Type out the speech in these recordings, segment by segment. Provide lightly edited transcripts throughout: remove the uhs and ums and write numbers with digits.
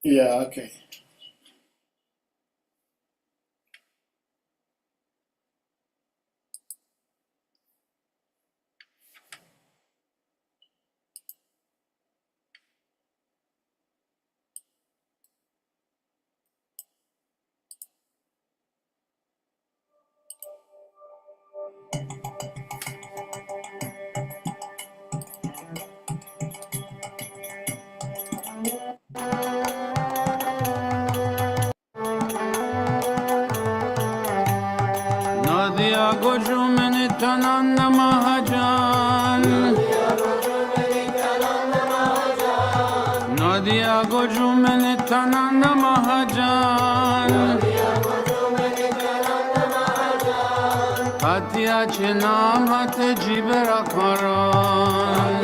Yeah, okay. Nadia Gojumani Tananda Mahajan. Nadia Gojumani Tananda Mahajan. Hatia Chinam Hate Jibera Karan.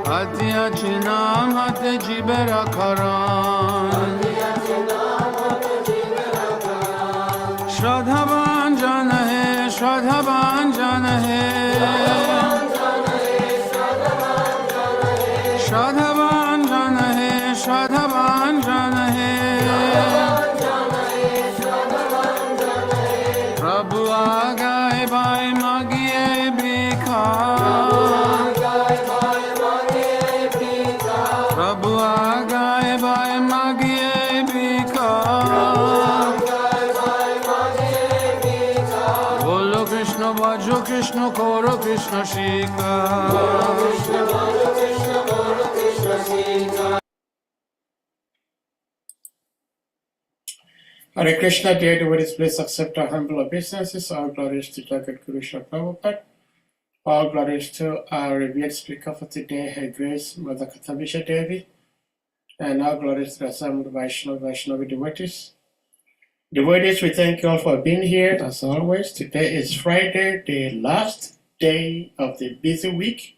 Hatia Chinam Hate Jibera Karan. Shradhavan Jana Hai, Shradhavan Jana Hai. Shradhavan Jana Hai, Shradhavan Jana Hai. Prabhu Agai Bhai Magiye Bhikha. Prabhu Agai Bhai Magiye Bhikha. Bolo Krishna Bhajo Krishna Koro Krishna Shika. Hare Krishna, dear devotees, please accept our humble obeisances. All glories to Jagat Guru Srila Prabhupada. All glories to our revered speaker for today, Her Grace Mother KARTAMISA Devi. And all glories to the assembled Vaishnavi devotees. Devotees, we thank you all for being here as always. Today is Friday, the last day of the busy week.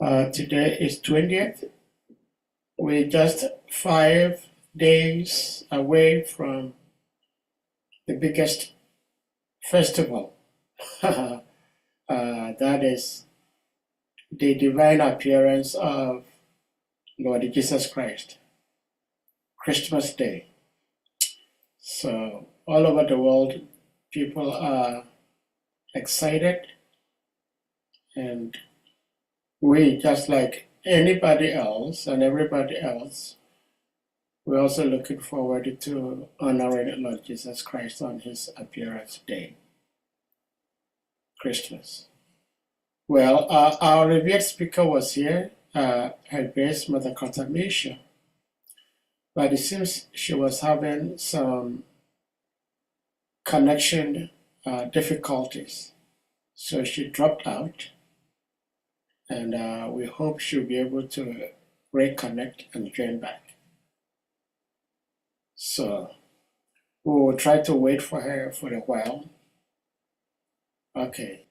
Today is 20th. We're just 5 days away from the biggest festival. That is the divine appearance of Lord Jesus Christ, Christmas Day. So all over the world, people are excited, and we, just like anybody else and everybody else, we're also looking forward to honoring Lord Jesus Christ on his appearance day, Christmas. Well, our revered speaker was here, Her Grace Mother KARTAMISA, but it seems she was having some connection difficulties, so she dropped out, and we hope she'll be able to reconnect and join back. So we will try to wait for her for a while. Okay.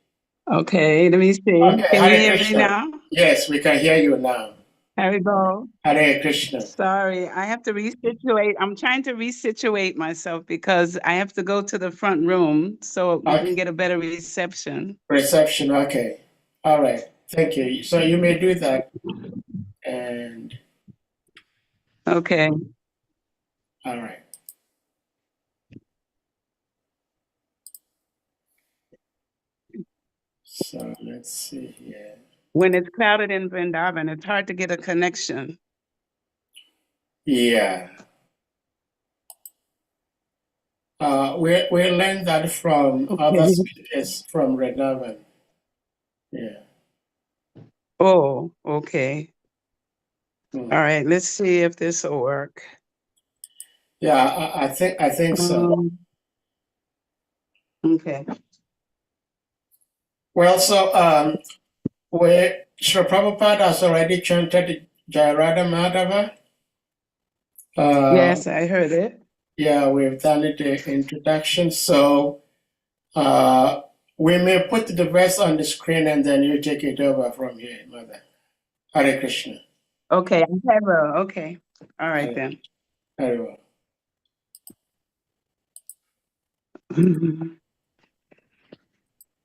Okay, let me see. Okay, Can Hare you hear Krishna. me now? Yes, we can hear you now. Haribo. Hare Krishna. Sorry, I have to resituate. I'm trying to resituate myself because I have to go to the front room so we can get a better reception. Reception, okay. All right, thank you. So you may do that. And okay. All right. So let's see here. When it's crowded in Vrindavan, it's hard to get a connection. Yeah. We learned that from other speakers from Vrindavan. Yeah. Oh, okay. All right, let's see if this will work. Yeah, I think so. Okay. Well, so Srila Prabhupada has already chanted Jayarada Madhava. Yes, I heard it. Yeah, we've done it in introduction. So we may put the verse on the screen and then you take it over from here, Mother. Hare Krishna. Okay, I have a, okay. All right then. Very well.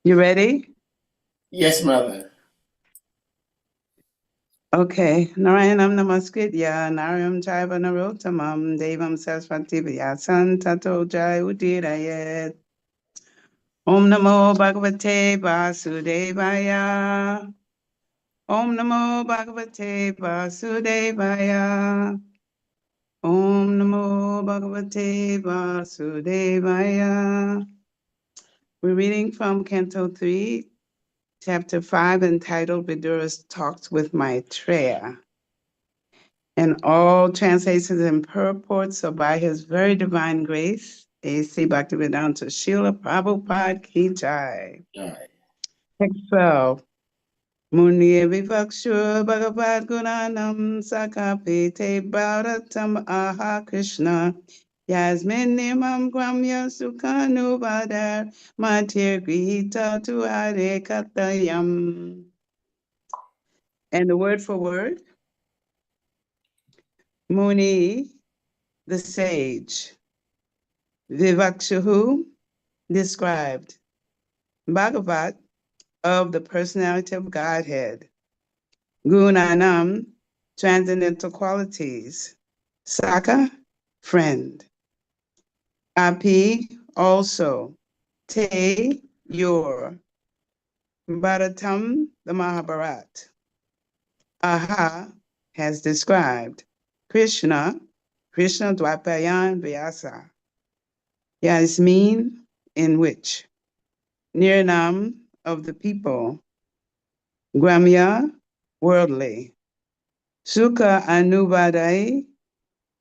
You ready? Yes, Mother. Okay. Narayanam Namaskritya, Narayam Chaiva Narottamam, Devam Saraswati Vyasan Tato Jai Udirayet. Om Namo Bhagavate Vasudevaya. Om Namo Bhagavate Vasudevaya. Om Namo Bhagavate Vasudevaya. We're reading from Canto 3, Chapter 5, entitled Vidura's Talks with Maitreya. And all translations and purports are by His very divine grace, A.C. Bhaktivedanta Srila Prabhupada Ki Jai. Text 12. Muni Vivakshu Bhagavad Gunanam Sakapite Bharatam Aha Krishna Yasmin Nimam Gramya Sukhanuvadar Matir Grihita Tuare Katayam. And the word for word, Muni, the sage. Vivakshu, described. Bhagavat, of the personality of Godhead. Gunanam, transcendental qualities. Saka, friend. Api, also. Te, your. Bharatam, the Mahabharat. Aha, has described. Krishna, Krishna Dwapayan Vyasa. Yasmin, in which. Nirnam, of the people. Gramya, worldly. Sukha Anuvadai,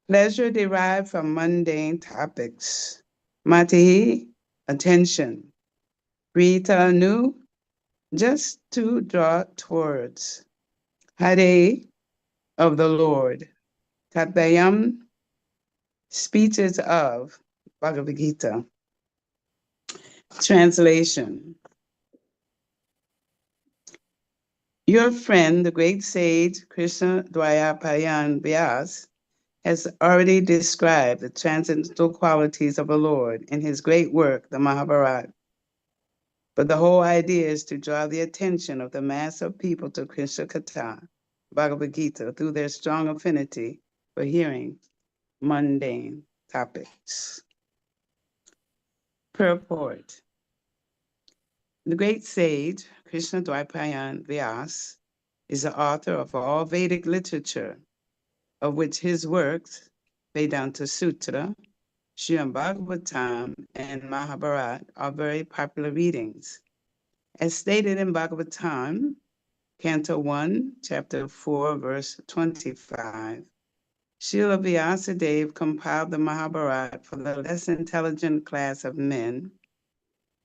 pleasure derived from mundane topics. Mati, attention. Rita Anu, just to draw towards. Hare, of the Lord. Katayam, speeches of Bhagavad Gita. Translation. Your friend, the great sage Krishna Dwayapayan Vyas, has already described the transcendental qualities of the Lord in his great work, the Mahabharata. But the whole idea is to draw the attention of the mass of people to Krishna Katha, Bhagavad Gita, through their strong affinity for hearing mundane topics. Purport. The great sage, Krishna Dwapayan Vyas, is the author of all Vedic literature, of which his works, Vedanta Sutra, Srimad Bhagavatam, and Mahabharata are very popular readings. As stated in Bhagavatam, Canto 1, Chapter 4, verse 25, Srila Vyasadeva compiled the Mahabharata for the less intelligent class of men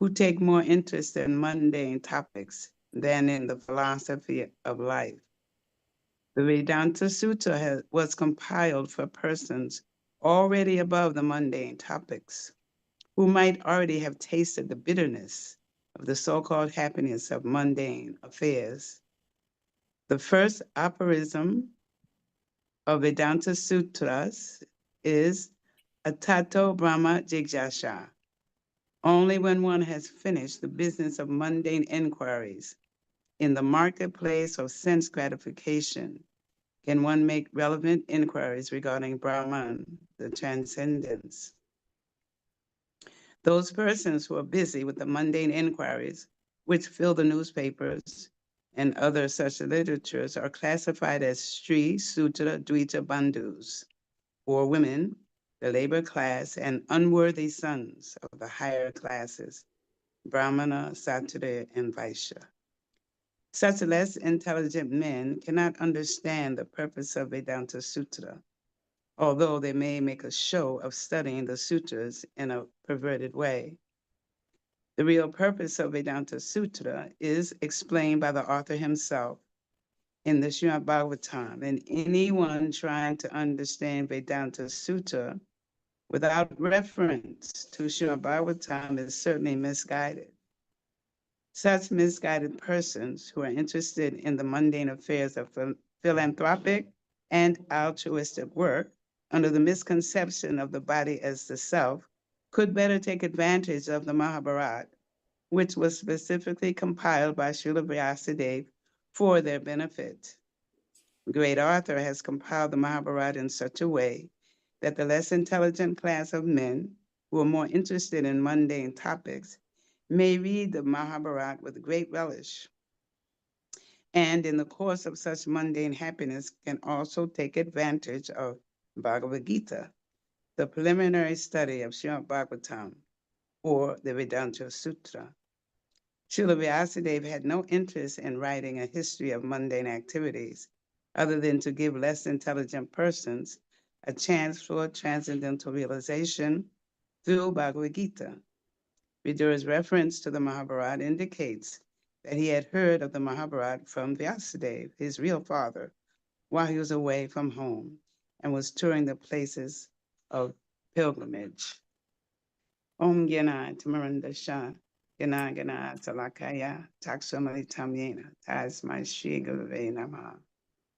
who take more interest in mundane topics than in the philosophy of life. The Vedanta Sutra was compiled for persons already above the mundane topics, who might already have tasted the bitterness of the so-called happiness of mundane affairs. The first aphorism of Vedanta Sutras is Atato Brahma Jigyasha. Only when one has finished the business of mundane inquiries in the marketplace of sense gratification can one make relevant inquiries regarding Brahman, the transcendence. Those persons who are busy with the mundane inquiries, which fill the newspapers and other such literatures, are classified as Sri Sutra Dvita Bandhus, or women, the labor class, and unworthy sons of the higher classes, Brahmana, Sattva, and Vaishya. Such less intelligent men cannot understand the purpose of Vedanta Sutra, although they may make a show of studying the sutras in a perverted way. The real purpose of Vedanta Sutra is explained by the author himself in the Srimad Bhagavatam, and anyone trying to understand Vedanta Sutra without reference to Srimad Bhagavatam is certainly misguided. Such misguided persons who are interested in the mundane affairs of philanthropic and altruistic work under the misconception of the body as the self could better take advantage of the Mahabharata, which was specifically compiled by Srila Vyasadeva for their benefit. great author has compiled the Mahabharata in such a way that the less intelligent class of men who are more interested in mundane topics may read the Mahabharata with great relish, and in the course of such mundane happiness can also take advantage of Bhagavad Gita, the preliminary study of Srimad Bhagavatam, or the Vedanta Sutra. Srila Vyasadeva had no interest in writing a history of mundane activities, other than to give less intelligent persons a chance for transcendental realization through Bhagavad Gita. Vidura's reference to the Mahabharata indicates that he had heard of the Mahabharata from Vyasadeva, his real father, while he was away from home and was touring the places of pilgrimage. Om Gyanai Tamaranda Shah, Gyanai Gyanai Talakaya, Takshamali Tamyena, Tasmai Shri Gurave Nama.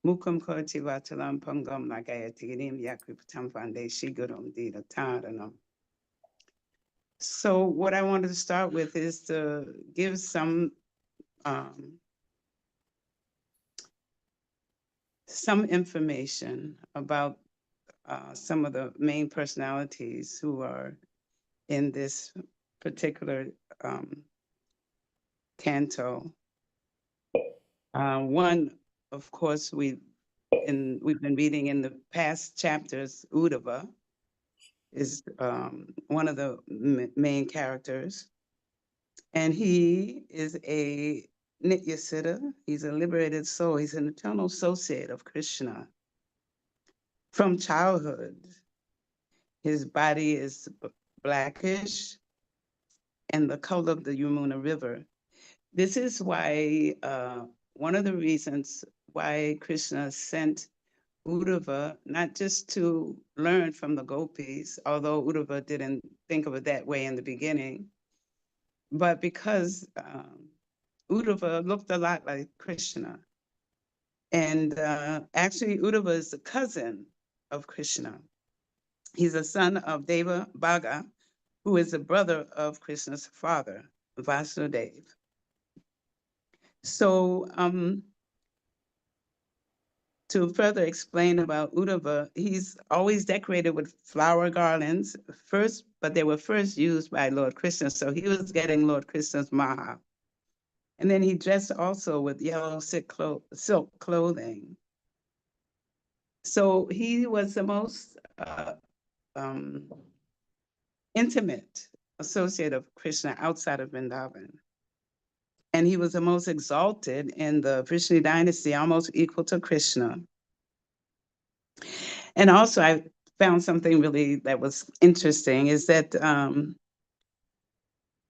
Mukam Koti Vatalam Pangam Nagaya Tigirim Yakripatam Vande Shigurum Dita Taranam. So what I wanted to start with is to give some information about some of the main personalities who are in this particular canto. One, of course, we've been reading in the past chapters. Uddhava is one of the main characters, and he is a Nityasiddha. He's a liberated soul. He's an eternal associate of Krishna. From childhood, his body is blackish and the color of the Yamuna River. This is why, one of the reasons why Krishna sent Uddhava, not just to learn from the gopis, although Uddhava didn't think of it that way in the beginning, but because Uddhava looked a lot like Krishna. And actually, Uddhava is the cousin of Krishna. He's a son of Deva Bhaga, who is the brother of Krishna's father, Vasudeva. So to further explain about Uddhava, he's always decorated with flower garlands first, but they were first used by Lord Krishna. So he was getting Lord Krishna's maha. And then he dressed also with yellow silk clothing. So he was the most intimate associate of Krishna outside of Vrindavan. And he was the most exalted in the Vishnu dynasty, almost equal to Krishna. And also I found something really that was interesting is that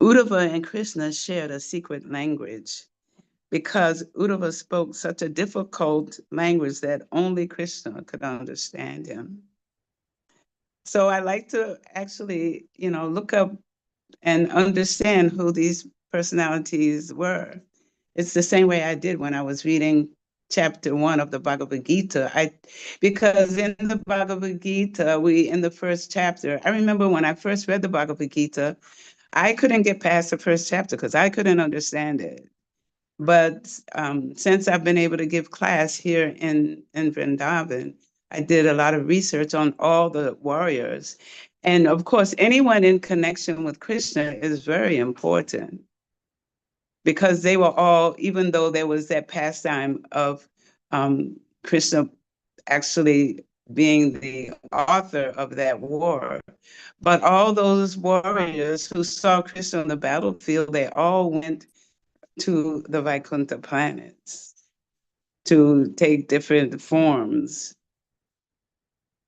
Uddhava and Krishna shared a secret language because Uddhava spoke such a difficult language that only Krishna could understand him. So I like to actually, look up and understand who these personalities were. It's the same way I did when I was reading chapter 1 of the Bhagavad Gita. Because in the Bhagavad Gita, in the first chapter, I remember when I first read the Bhagavad Gita, I couldn't get past the first chapter because I couldn't understand it. But since I've been able to give class here in Vrindavan, I did a lot of research on all the warriors. And of course, anyone in connection with Krishna is very important because they were all, even though there was that pastime of Krishna actually being the author of that war, but all those warriors who saw Krishna on the battlefield, they all went to the Vaikuntha planets to take different forms.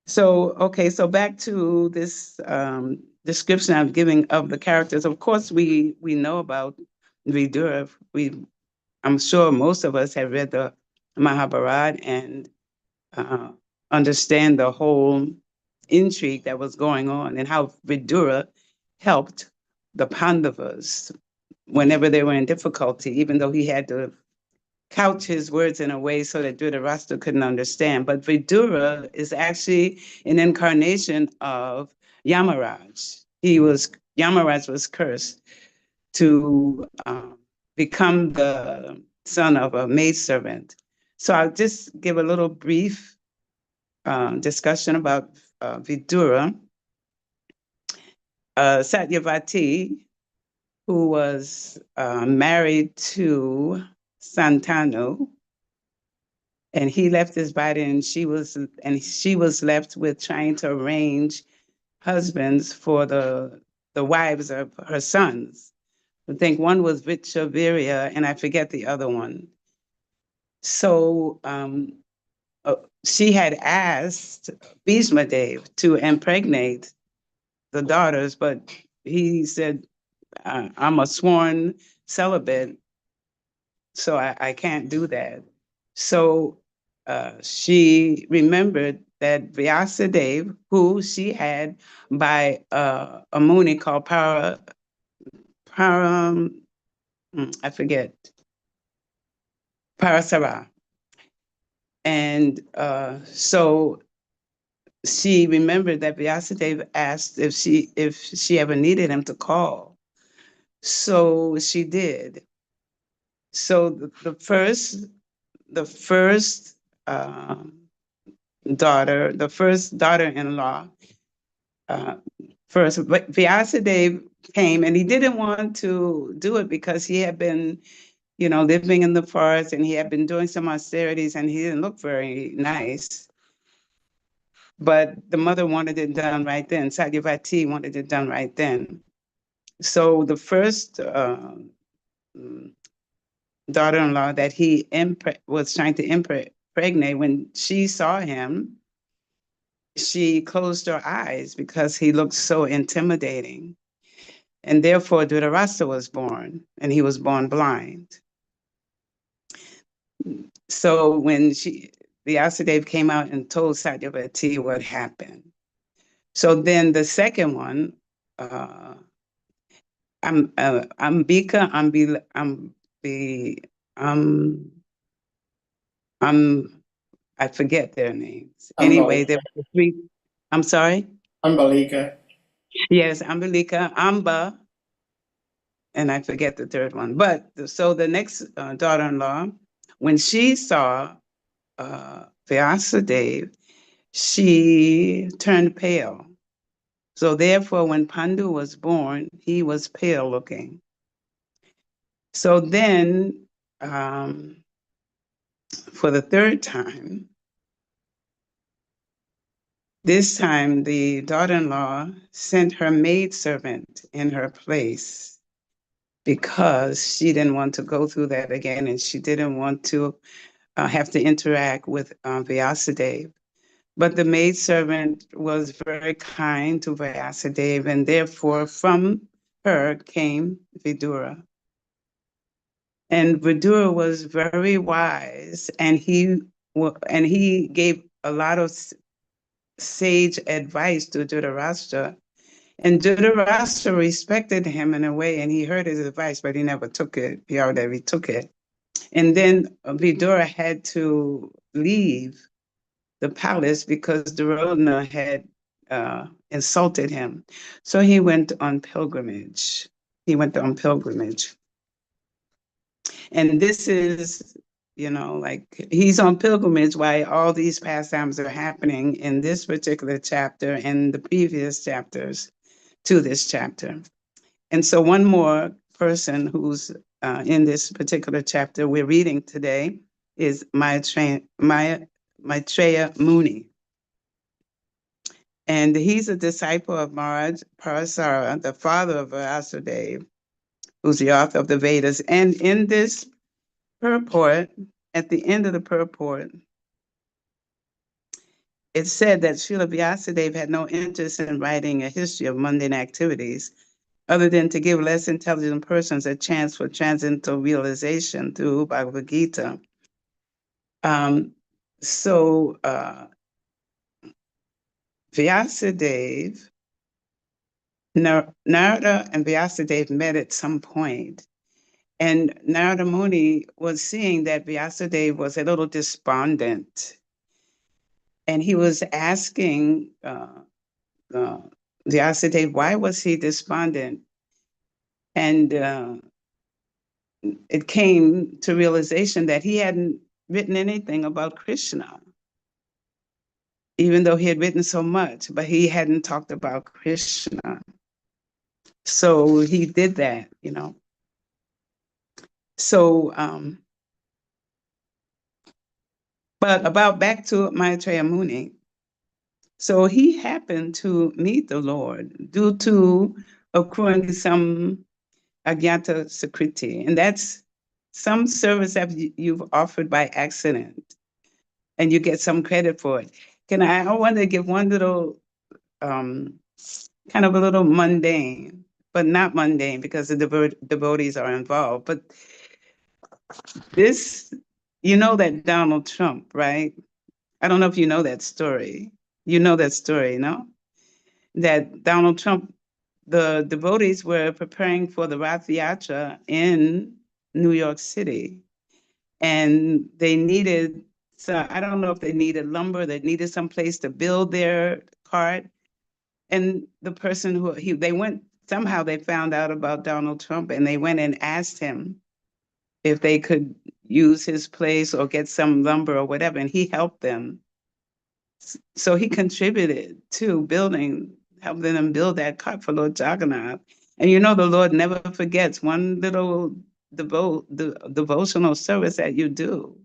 So, okay, so back to this description I'm giving of the characters. Of course, we know about Vidura. I'm sure most of us have read the Mahabharata and understand the whole intrigue that was going on and how Vidura helped the Pandavas whenever they were in difficulty, even though he had to couch his words in a way so that Dhritarashtra couldn't understand. But Vidura is actually an incarnation of Yamaraj. Yamaraj was cursed to become the son of a maidservant. So I'll just give a little brief discussion about Vidura. Satyavati, who was married to Santanu, and he left his body, and she was left with trying to arrange husbands for the wives of her sons. I think one was Vichavirya, and I forget the other one. So she had asked Bhishmadev to impregnate the daughters, but he said, I'm a sworn celibate, so I can't do that. So she remembered that Vyasadeva, who she had by a Muni called I forget, Parasara. And so she remembered that Vyasadeva asked if she ever needed him to call. So she did. So the first daughter-in-law, first Vyasadeva came, and he didn't want to do it because he had been, living in the forest, and he had been doing some austerities, and he didn't look very nice. But the mother wanted it done right then. Satyavati wanted it done right then. So the first daughter-in-law that he was trying to impregnate, when she saw him, she closed her eyes because he looked so intimidating. And therefore, Dhritarashtra was born, and he was born blind. So when Vyasadeva came out and told Satyavati what happened. So then the second one, Ambika, I forget their names. Anyway, there were three. I'm sorry? Ambalika. Yes, Ambalika, Amba, and I forget the third one. But so the next daughter-in-law, when she saw Vyasadeva, she turned pale. So therefore, when Pandu was born, he was pale looking. So then, for the third time, this time the daughter-in-law sent her maidservant in her place because she didn't want to go through that again, and she didn't want to have to interact with Vyasadeva. But the maidservant was very kind to Vyasadeva, and therefore from her came Vidura. And Vidura was very wise, and he gave a lot of sage advice to Dhritarashtra. And Dhritarashtra respected him in a way, and he heard his advice, but he never took it. He already took it. And then Vidura had to leave the palace because Duryodhana had insulted him. So he went on pilgrimage. And this is, like he's on pilgrimage while all these pastimes are happening in this particular chapter and the previous chapters to this chapter. And so one more person who's in this particular chapter we're reading today is Maitreya Muni. And he's a disciple of Maharaj Parasara, the father of Vyasadeva, who's the author of the Vedas. And in this purport, at the end of the purport, it said that Srila Vyasadeva had no interest in writing a history of mundane activities, other than to give less intelligent persons a chance for transcendental realization through Bhagavad Gita. So Vyasadeva, Narada and Vyasadeva met at some point, and Narada Muni was seeing that Vyasadeva was a little despondent, and he was asking Vyasadeva, why was he despondent? And it came to realization that he hadn't written anything about Krishna, even though he had written so much, but he hadn't talked about Krishna. So he did that, you know. So, but about back to Maitreya Muni. So he happened to meet the Lord due to accruing some Agyata Sakriti, and that's some service that you've offered by accident, and you get some credit for it. I want to give one little, kind of a little mundane, but not mundane because the devotees are involved. But this, you know that Donald Trump, right? I don't know if you know that story. You know that story, no? That Donald Trump, the devotees were preparing for the Rath Yatra in New York City, and they needed, so I don't know if they needed lumber, they needed some place to build their cart. And the person they went, somehow they found out about Donald Trump, and they went and asked him if they could use his place or get some lumber or whatever, and he helped them. So he contributed to helping them build that cart for Lord Jagannath. And you know, the Lord never forgets one little devotional service that you do.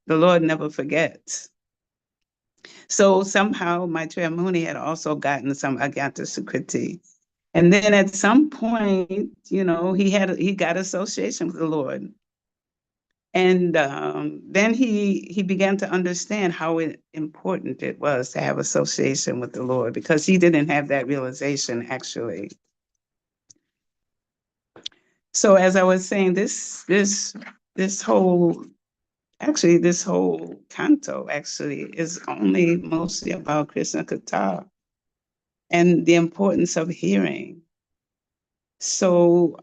The Lord never forgets. So somehow Maitreya Muni had also gotten some Agyata Sukriti. And then at some point, you know, he got association with the Lord. And then he began to understand how important it was to have association with the Lord, because he didn't have that realization actually. So as I was saying, this whole canto actually is only mostly about Krishna Katha and the importance of hearing. So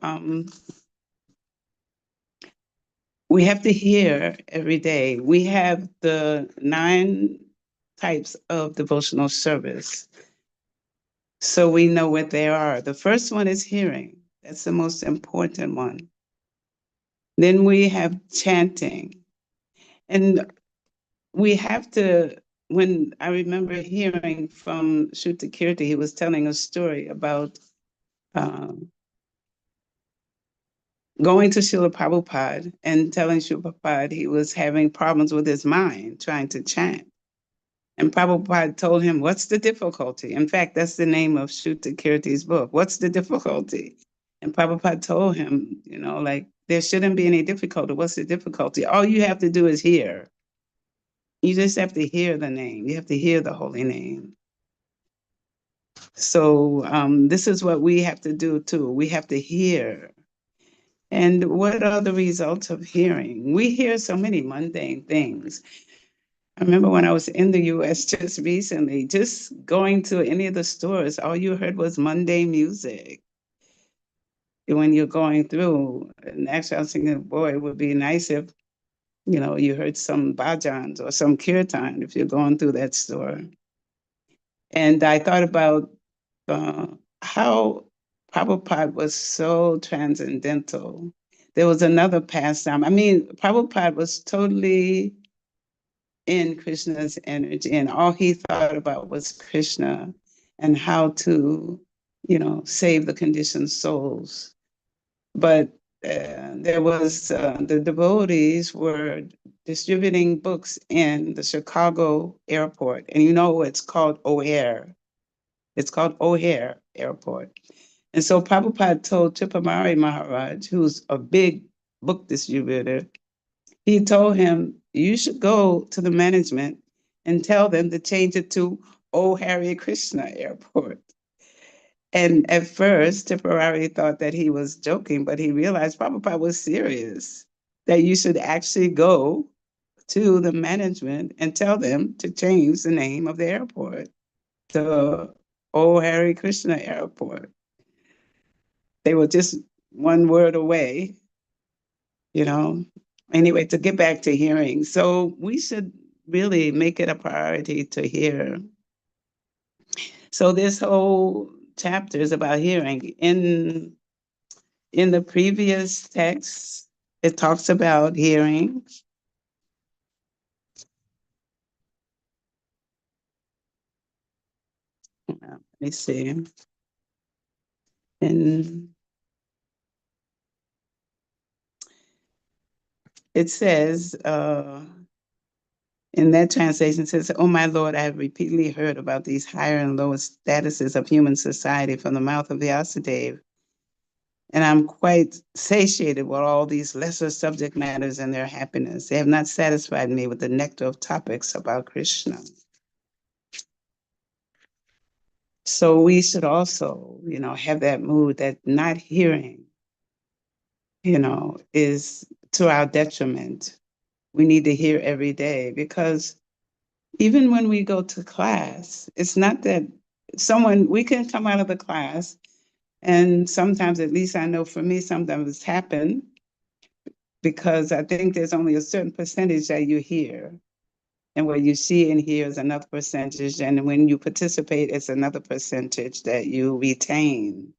we have to hear every day. We have the 9 types of devotional service, so we know what they are. The first one is hearing. That's the most important one. Then we have chanting. And we have to, when I remember hearing from Shuta Kirti, he was telling a story about going to Srila Prabhupada and telling Srila Prabhupada he was having problems with his mind trying to chant. And Prabhupada told him, what's the difficulty? In fact, that's the name of Shuta Kirti's book. What's the difficulty? And Prabhupada told him, you know, like, there shouldn't be any difficulty. What's the difficulty? All you have to do is hear. You just have to hear the name. You have to hear the holy name. So this is what we have to do too. We have to hear. And what are the results of hearing? We hear so many mundane things. I remember when I was in the US just recently, just going to any of the stores, all you heard was mundane music. When you're going through, and actually I was thinking, boy, it would be nice if, you know, you heard some bhajans or some kirtan if you're going through that store. And I thought about how Prabhupada was so transcendental. There was another pastime. I mean, Prabhupada was totally in Krishna's energy, and all he thought about was Krishna and how to, you know, save the conditioned souls. But there was, the devotees were distributing books in the Chicago airport, and you know, it's called O'Hare. It's called O'Hare Airport. And so Prabhupada told Tripamari Maharaj, who's a big book distributor, he told him, you should go to the management and tell them to change it to O Hare Krishna Airport. And at first, Tipperary thought that he was joking, but he realized Prabhupada was serious, that you should actually go to the management and tell them to change the name of the airport to O Hare Krishna Airport. They were just one word away, you know. Anyway, to get back to hearing. So we should really make it a priority to hear. So this whole chapter is about hearing. In the previous text, it talks about hearing. Let me see. And it says, in that translation, it says, "Oh, my Lord, I have repeatedly heard about these higher and lower statuses of human society from the mouth of the Vyasadeva, and I'm quite satiated with all these lesser subject matters and their happiness. They have not satisfied me with the nectar of topics about Krishna." So we should also, have that mood that not hearing, is to our detriment. We need to hear every day, because even when we go to class, it's not that we can come out of the class, and sometimes, at least I know for me, sometimes it's happened, because I think there's only a certain percentage that you hear. And what you see and hear is another percentage. And when you participate, it's another percentage that you retain.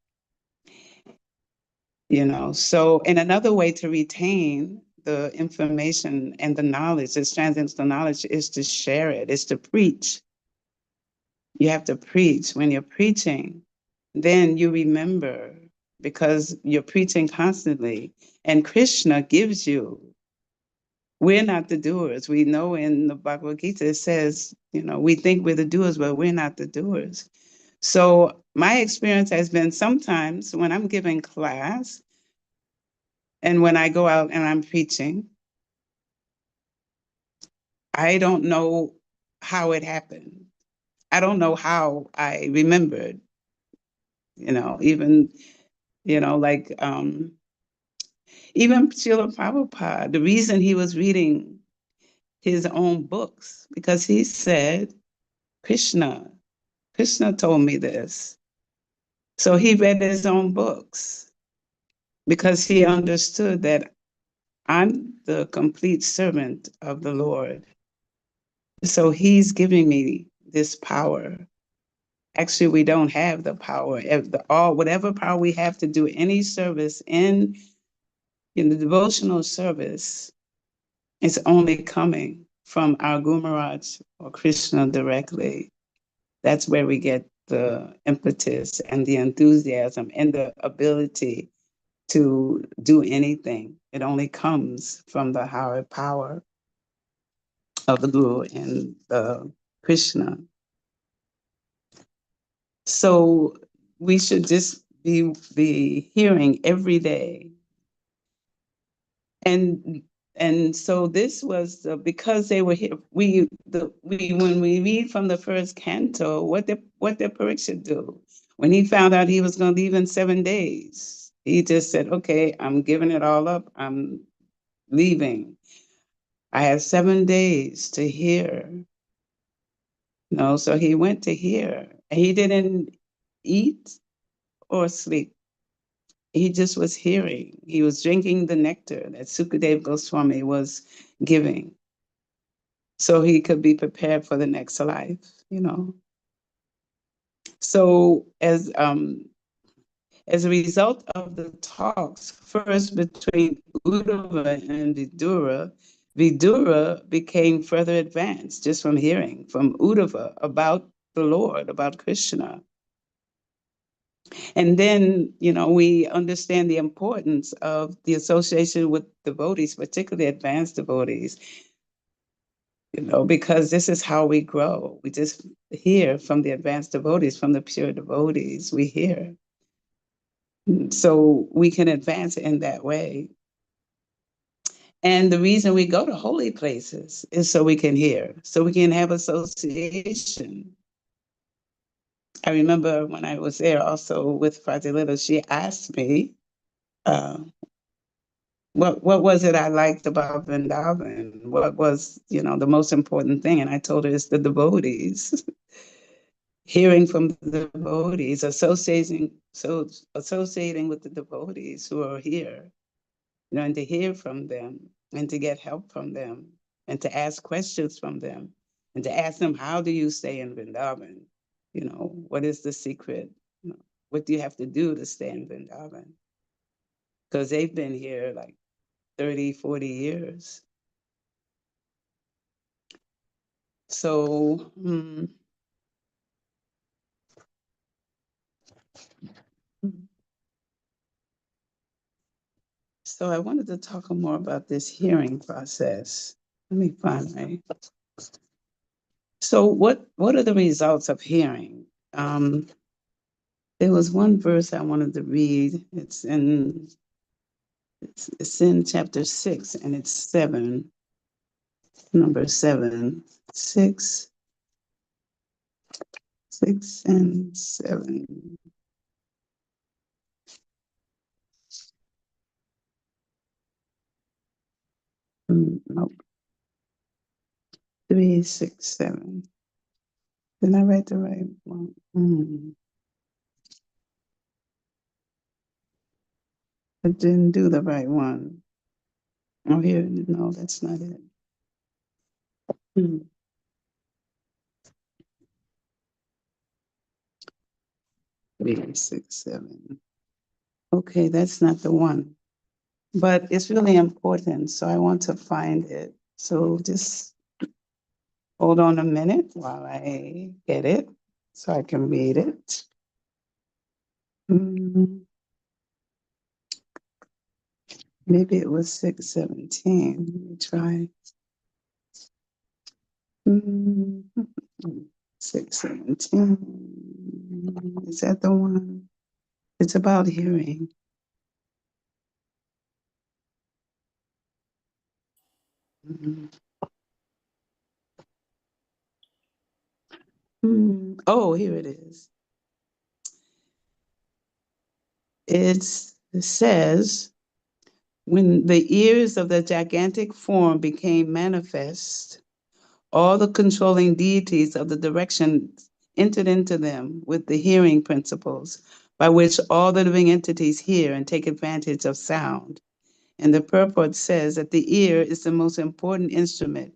So, and another way to retain the information and the knowledge, this transcendental knowledge, is to share it, is to preach. You have to preach. When you're preaching, then you remember, because you're preaching constantly. And Krishna gives you. We're not the doers. We know in the Bhagavad Gita, it says, we think we're the doers, but we're not the doers. So my experience has been, sometimes when I'm giving class and when I go out and I'm preaching, I don't know how it happened. I don't know how I remembered, even, like, even Srila Prabhupada, the reason he was reading his own books, because he said, Krishna told me this. So he read his own books, because he understood that I'm the complete servant of the Lord. So he's giving me this power. Actually, we don't have the power. Whatever power we have to do any service in the devotional service, it's only coming from our Guru Maharaj or Krishna directly. That's where we get the impetus and the enthusiasm and the ability to do anything. It only comes from the higher power of the Guru and Krishna. So we should just be hearing every day. And so this was because they were here. When we read from the first canto, what did Pariksha do? When he found out he was going to leave in 7 days, he just said, "Okay, I'm giving it all up. I'm leaving. I have 7 days to hear." So he went to hear. He didn't eat or sleep. He just was hearing. He was drinking the nectar that Sukadeva Goswami was giving, so he could be prepared for the next life. So as a result of the talks first between Uddhava and Vidura became further advanced just from hearing from Uddhava about the Lord, about Krishna. And then, we understand the importance of the association with devotees, particularly advanced devotees, because this is how we grow. We just hear from the advanced devotees, from the pure devotees, we hear. So we can advance in that way. And the reason we go to holy places is so we can hear, so we can have association. I remember when I was there also with Frazilita, she asked me, what was it I liked about Vrindavan? What was, the most important thing? And I told her it's the devotees. Hearing from the devotees, associating with the devotees who are here, and to hear from them and to get help from them and to ask questions from them and to ask them, how do you stay in Vrindavan? What is the secret? What do you have to do to stay in Vrindavan? Because they've been here like 30, 40 years. So So I wanted to talk more about this hearing process. Let me find my. So what are the results of hearing? There was one verse I wanted to read. It's in chapter 6, and it's 7, number 7, 6, 6 and 7. Nope. 3, 6, 7. Did I write the right one? I didn't do the right one. Oh, here, no, that's not it. 3, 6, 7. Okay, that's not the one. But it's really important, so I want to find it. So just hold on a minute while I get it so I can read it. Maybe it was 6:17. Let me try. 6:17. Is that the one? It's about hearing. Oh, here it is. It says, when the ears of the gigantic form became manifest, all the controlling deities of the direction entered into them with the hearing principles by which all the living entities hear and take advantage of sound. And the purport says that the ear is the most important instrument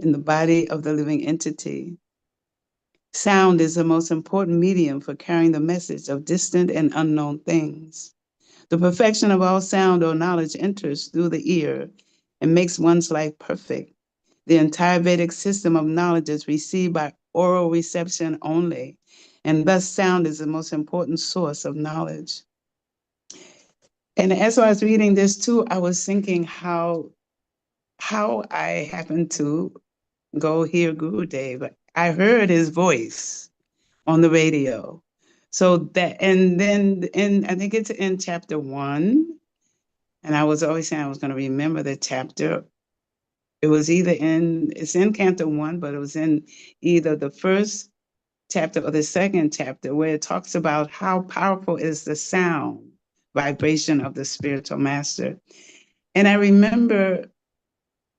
in the body of the living entity. Sound is the most important medium for carrying the message of distant and unknown things. The perfection of all sound or knowledge enters through the ear and makes one's life perfect. The entire Vedic system of knowledge is received by oral reception only, and thus sound is the most important source of knowledge. And as I was reading this too, I was thinking how I happened to go hear Gurudev. I heard his voice on the radio. So that, and then I think it's in chapter 1. And I was always saying I was going to remember the chapter. It was it's in Canto 1, but it was in either the first chapter or the second chapter, where it talks about how powerful is the sound vibration of the spiritual master. And I remember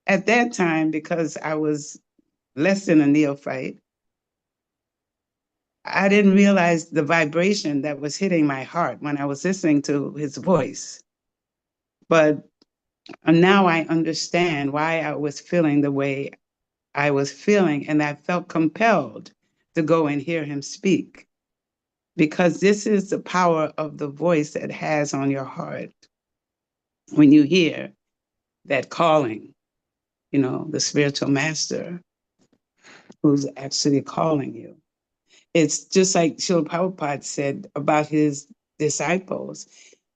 at that time, because I was less than a neophyte, I didn't realize the vibration that was hitting my heart when I was listening to his voice. But now I understand why I was feeling the way I was feeling, and I felt compelled to go and hear him speak, because this is the power of the voice that has on your heart. When you hear that calling, the spiritual master who's actually calling you. It's just like Srila Prabhupada said about his disciples,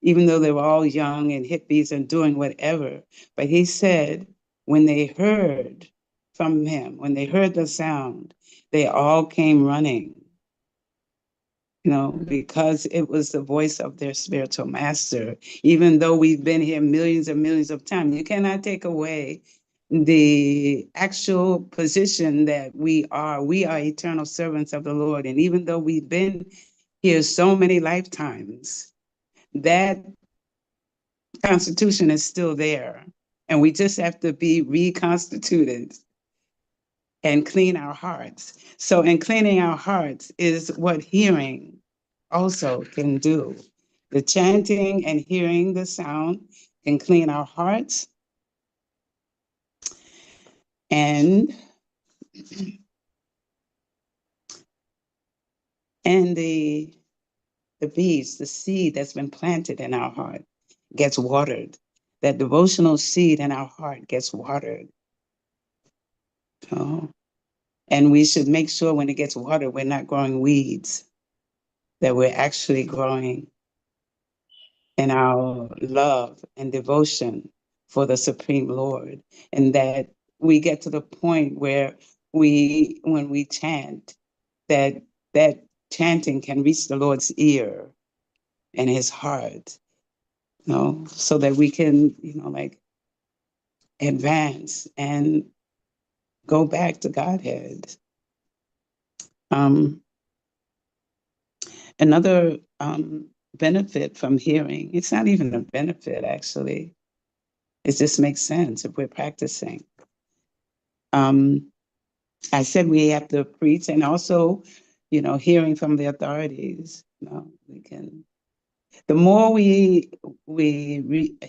even though they were all young and hippies and doing whatever. But he said when they heard from him, when they heard the sound, they all came running, because it was the voice of their spiritual master. Even though we've been here millions and millions of times, you cannot take away the actual position that we are. We are eternal servants of the Lord. And even though we've been here so many lifetimes, that Constitution is still there. And we just have to be reconstituted and clean our hearts. So in cleaning our hearts is what hearing also can do. The chanting and hearing the sound can clean our hearts. And the beads, the seed that's been planted in our heart gets watered. That devotional seed in our heart gets watered. And we should make sure when it gets watered, we're not growing weeds, that we're actually growing and our love and devotion for the Supreme Lord, and that we get to the point where when we chant, that that chanting can reach the Lord's ear and his heart, so that we can, like, advance and go back to Godhead. Another benefit from hearing, it's not even a benefit, actually. It just makes sense if we're practicing. I said we have to preach, and also, hearing from the authorities. We can. The more we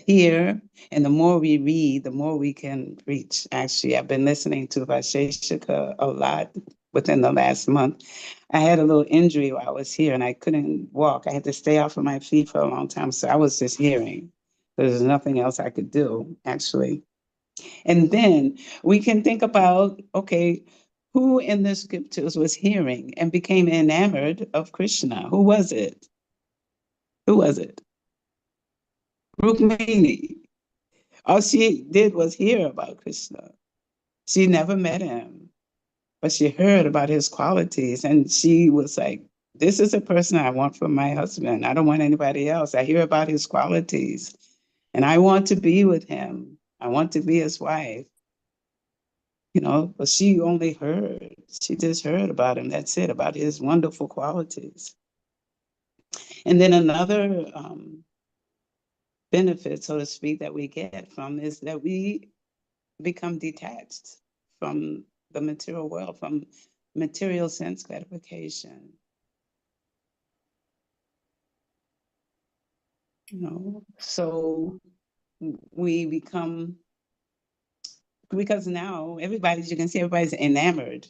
hear, and the more we read, the more we can preach. Actually, I've been listening to Vasheshika a lot within the last month. I had a little injury while I was here, and I couldn't walk. I had to stay off of my feet for a long time, so I was just hearing. There's nothing else I could do, actually. And then we can think about, okay, who in the scriptures was hearing and became enamored of Krishna? Who was it? Who was it? Rukmini. All she did was hear about Krishna. She never met him, but she heard about his qualities, and she was like, this is a person I want for my husband. I don't want anybody else. I hear about his qualities, and I want to be with him. I want to be his wife. But she only heard. She just heard about him. That's it, about his wonderful qualities. And then another benefit, so to speak, that we get from is that we become detached from the material world, from material sense gratification. So we become, because now you can see everybody's enamored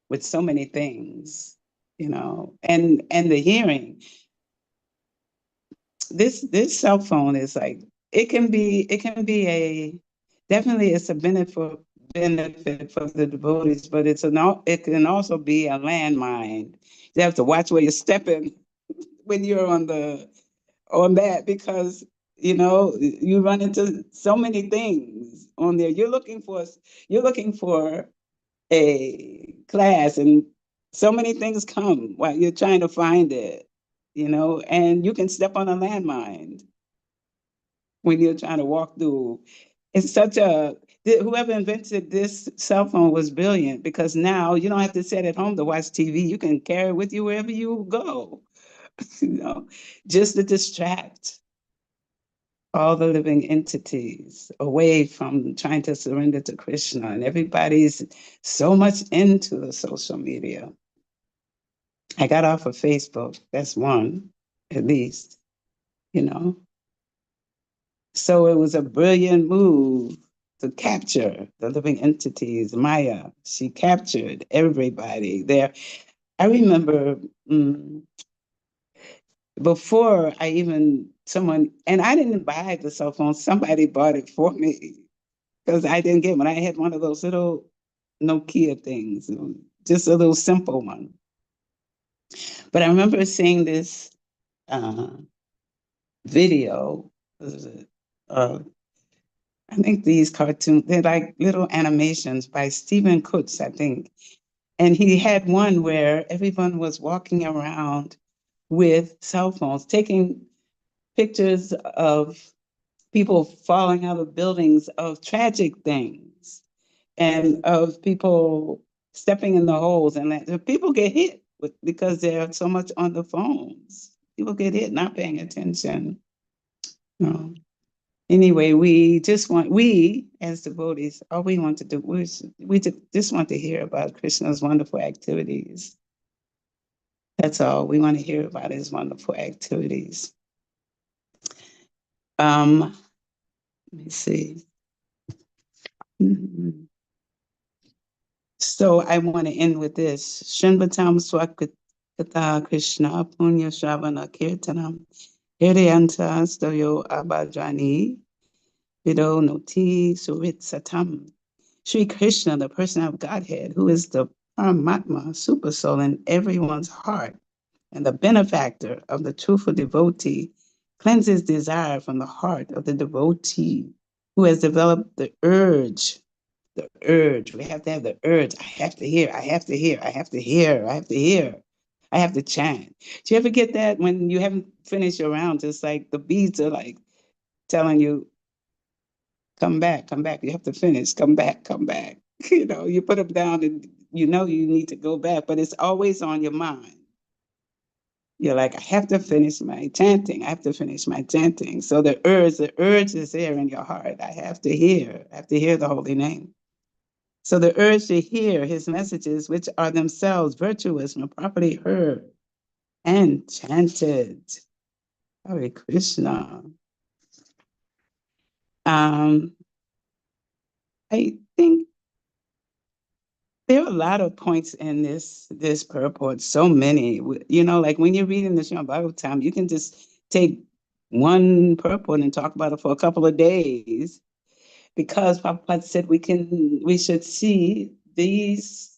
with so many things, and the hearing. This cell phone is like, it can be definitely it's a benefit for the devotees, but it can also be a landmine. You have to watch where you're stepping when you're on that, because you run into so many things on there. You're looking for a class, and so many things come while you're trying to find it, and you can step on a landmine when you're trying to walk through. It's whoever invented this cell phone was brilliant, because now you don't have to sit at home to watch TV. You can carry it with you wherever you go, just to distract all the living entities away from trying to surrender to Krishna. And everybody's so much into the social media. I got off of Facebook. That's one, at least, So it was a brilliant move to capture the living entities. Maya, she captured everybody there. I remember before and I didn't buy the cell phone, somebody bought it for me, because I didn't get one. I had one of those little Nokia things, just a little simple one. But I remember seeing this video. I think these cartoons, they're like little animations by Stephen Kutz, I think. And he had one where everyone was walking around with cell phones, taking pictures of people falling out of buildings, of tragic things, and of people stepping in the holes. And people get hit because they're so much on the phones. People get hit not paying attention. Anyway, we as devotees, all we want to do is we just want to hear about Krishna's wonderful activities. That's all. We want to hear about his wonderful activities. Let me see. So I want to end with this. Shinvatam Swakata Krishna Punya Shravana Kirtanam Hiryanta Stoyo Abhajani Vido Noti Surit Satam. Sri Krishna, the person of Godhead, who is the Paramatma, super soul in everyone's heart, and the benefactor of the truthful devotee, cleanses desire from the heart of the devotee who has developed the urge. The urge. We have to have the urge. I have to hear. I have to hear. I have to hear. I have to hear. I have to chant. Do you ever get that when you haven't finished your rounds? It's like the beads are like telling you, come back, come back. You have to finish. Come back, come back. You know, you put them down and you know you need to go back, but it's always on your mind. You're like, I have to finish my chanting. I have to finish my chanting. So the urge is there in your heart. I have to hear. I have to hear the holy name. So the urge to hear his messages, which are themselves virtuous when properly heard and chanted. Hare Krishna. I think there are a lot of points in this purport, so many. You know, like when you're reading the Srimad Bhagavatam, you can just take one purport and talk about it for a couple of days, because Prabhupada said we should see these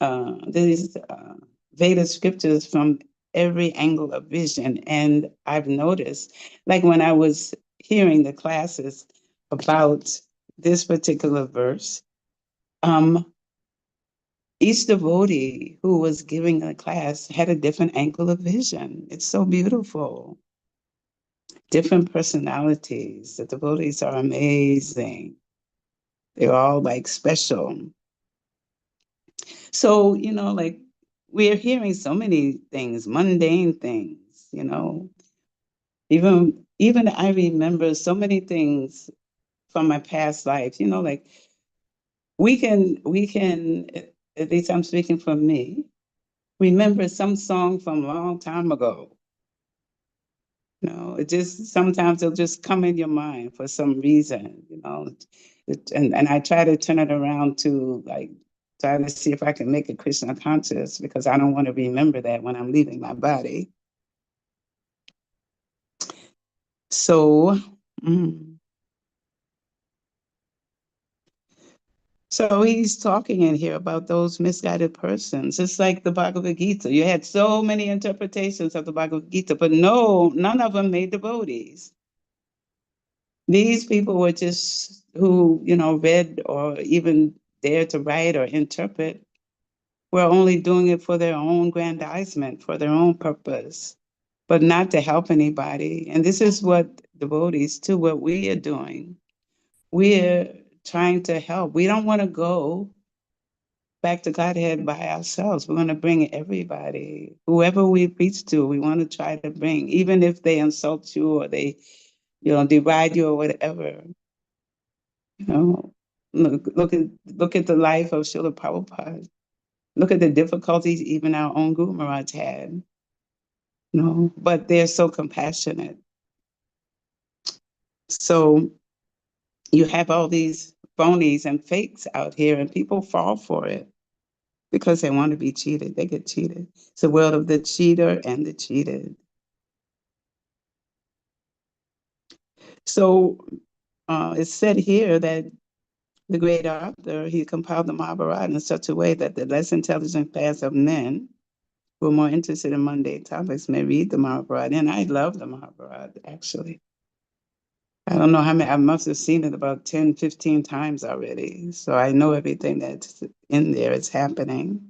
Veda scriptures from every angle of vision. And I've noticed, like when I was hearing the classes about this particular verse, each devotee who was giving a class had a different angle of vision. It's so beautiful. Different personalities. The devotees are amazing. They're all like special. So, you know, like we're hearing so many things, mundane things, you know. Even I remember so many things from my past life, you know, like we can, at least I'm speaking for me, remember some song from a long time ago. You know, it just sometimes it'll just come in your mind for some reason, you know. And I try to turn it around to like try to see if I can make it Krishna conscious, because I don't want to remember that when I'm leaving my body. So, so he's talking in here about those misguided persons. It's like the Bhagavad Gita. You had so many interpretations of the Bhagavad Gita, but none of them made devotees. These people were just who, you know, read or even dared to write or interpret, were only doing it for their own aggrandizement, for their own purpose, but not to help anybody. And this is what devotees too, what we are doing. We're trying to help. We don't want to go back to Godhead by ourselves. We're going to bring everybody, whoever we preach to, we want to try to bring, even if they insult you or they, you know, deride you or whatever. You know, look at the life of Srila Prabhupada. Look at the difficulties even our own Guru Maharaj had. You know, but they're so compassionate. So you have all these phonies and fakes out here, and people fall for it because they want to be cheated. They get cheated. It's the world of the cheater and the cheated. So it's said here that the great author, he compiled the Mahabharata in such a way that the less intelligent class of men who are more interested in mundane topics may read the Mahabharata. And I love the Mahabharata, actually. I don't know how many, I must have seen it about 10, 15 times already. So I know everything that's in there is happening.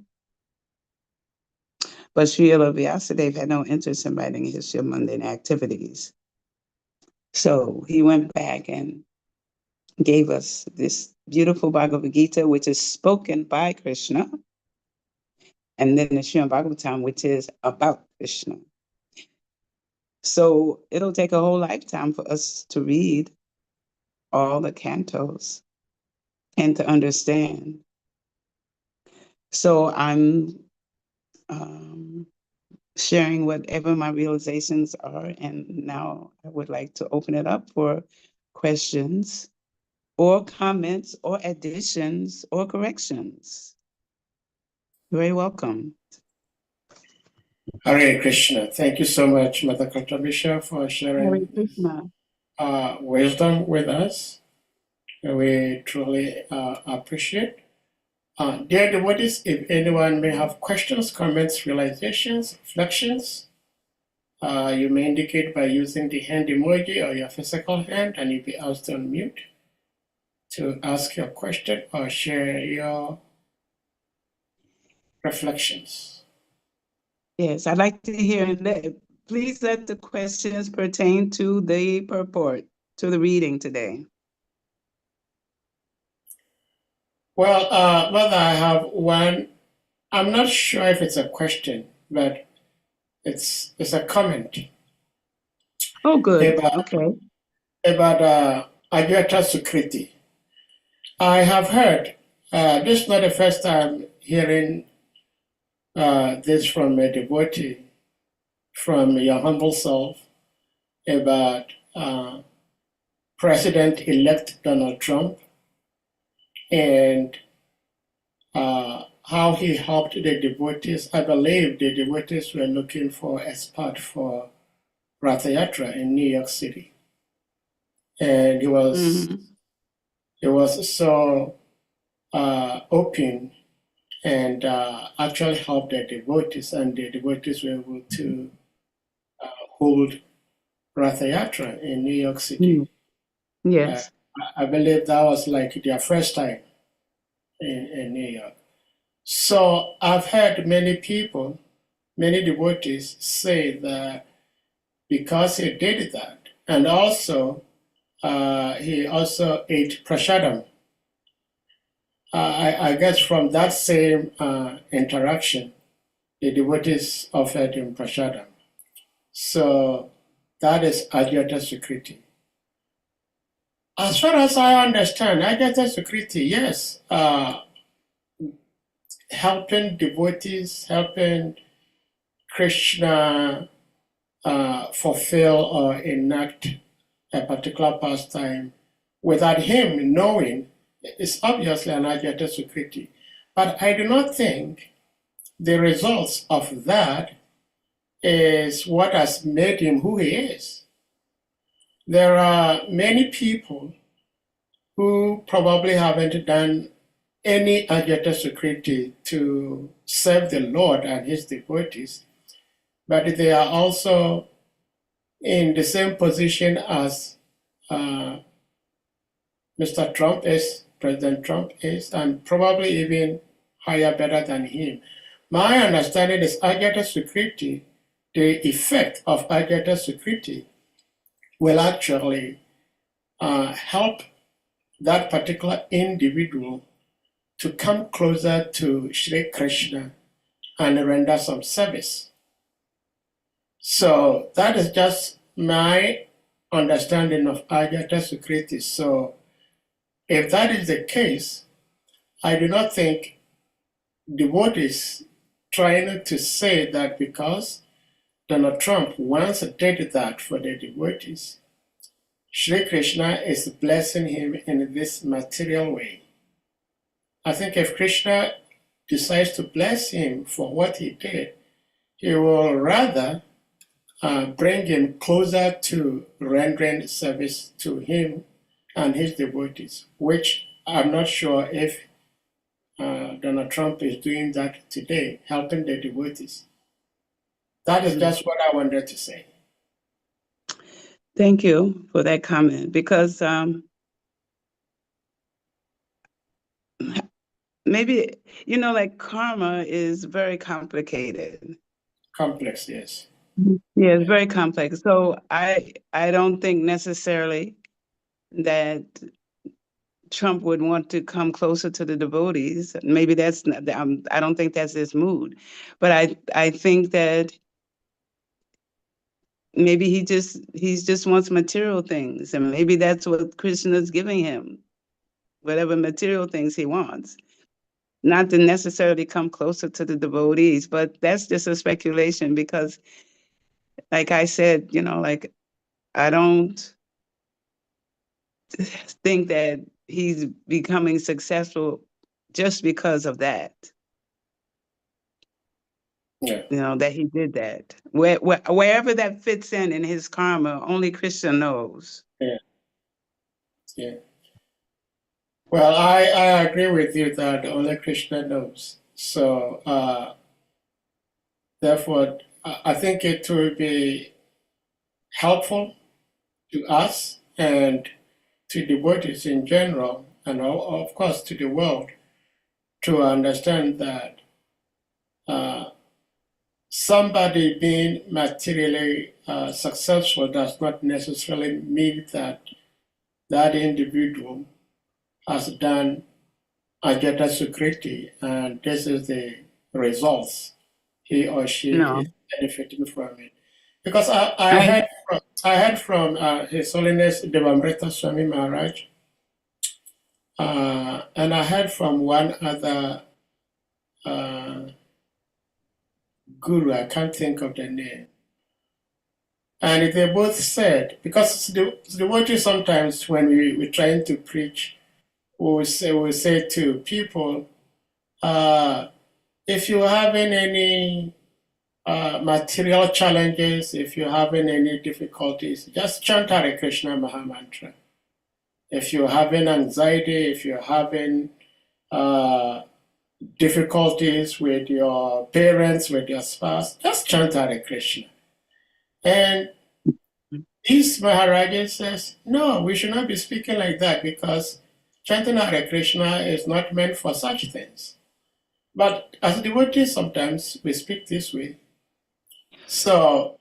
But Srila Vyasadeva had no interest in writing a history of mundane activities. So he went back and gave us this beautiful Bhagavad Gita, which is spoken by Krishna, and then the Srimad Bhagavatam, which is about Krishna. So it'll take a whole lifetime for us to read all the cantos and to understand. So I'm sharing whatever my realizations are, and now I would like to open it up for questions or comments or additions or corrections. You're very welcome. Hare Krishna. Thank you so much, Mother KARTAMISA, for Hare sharing Krishna. wisdom with us. We truly appreciate. Dear devotees, if anyone may have questions, comments, realizations, reflections, You may indicate by using the hand emoji or your physical hand, and you'll be asked to unmute to ask your question or share your reflections. Yes, I'd like to hear that. Please let the questions pertain to the purport, to the reading today. Well, Mother, I have one. I'm not sure if it's a question, but it's a comment Oh, good. about Okay. Agyata Sukriti. I have heard, this is not the first time hearing this from a devotee, from your humble self, about President-elect Donald Trump and how he helped the devotees. I believe the devotees were looking for a spot for Ratha Yatra in New York City. And he was so open and actually helped the devotees, and the devotees were able to hold Ratha Yatra in New York City. Yes. I believe that was like their first time in New York. So I've heard many people, many devotees say that because he did that, and also he also ate prasadam. I guess from that same interaction, the devotees offered him prasadam. So that is Agyata Sukriti. As far as I understand, Agyata Sukriti, yes, helping devotees, helping Krishna fulfill or enact a particular pastime without him knowing is obviously an Agyata Sukriti. But I do not think the results of that is what has made him who he is. There are many people who probably haven't done any Agyata Sukriti to serve the Lord and his devotees, but they are also in the same position as Mr. Trump is, President Trump is, and probably even higher, better than him. My understanding is Agyata Sukriti, the effect of Agyata Sukriti will actually help that particular individual to come closer to Shri Krishna and render some service. So that is just my understanding of Agyata Sukriti. So if that is the case, I do not think devotees trying to say that because Donald Trump once did that for the devotees, Shri Krishna is blessing him in this material way. I think if Krishna decides to bless him for what he did, he will rather bring him closer to rendering service to him and his devotees, which I'm not sure if Donald Trump is doing that today, helping the devotees. That is just what I wanted to say. Thank you for that comment, because maybe, like karma is very complicated. Complex, yes. Yeah, it's very complex. So I don't think necessarily that Trump would want to come closer to the devotees. Maybe that's not, I don't think that's his mood. But I think that maybe he just wants material things, and maybe that's what Krishna's giving him, whatever material things he wants. Not to necessarily come closer to the devotees, but that's just a speculation because, like I said, like I don't think that he's becoming successful just because of that. Yeah. That he did that. Wherever that fits in his karma, only Krishna knows. Yeah. Well, I agree with you that only Krishna knows. So therefore, I think it will be helpful to us and to devotees in general, and of course to the world, to understand that somebody being materially successful does not necessarily mean that that individual has done agenda security, and this is the results he or she is benefiting from it. Because I heard from His Holiness Devamrita Swami Maharaj, and I heard from one other guru, I can't think of the name. And they both said, because the word is sometimes when we're trying to preach, we say to people, if you're having any material challenges, if you're having any difficulties, just chant Hare Krishna Mahamantra. If you're having anxiety, if you're having difficulties with your parents, with your spouse, just chant Hare Krishna. And this Maharaja says, no, we should not be speaking like that, because chanting Hare Krishna is not meant for such things. But as devotees, sometimes we speak this way. So,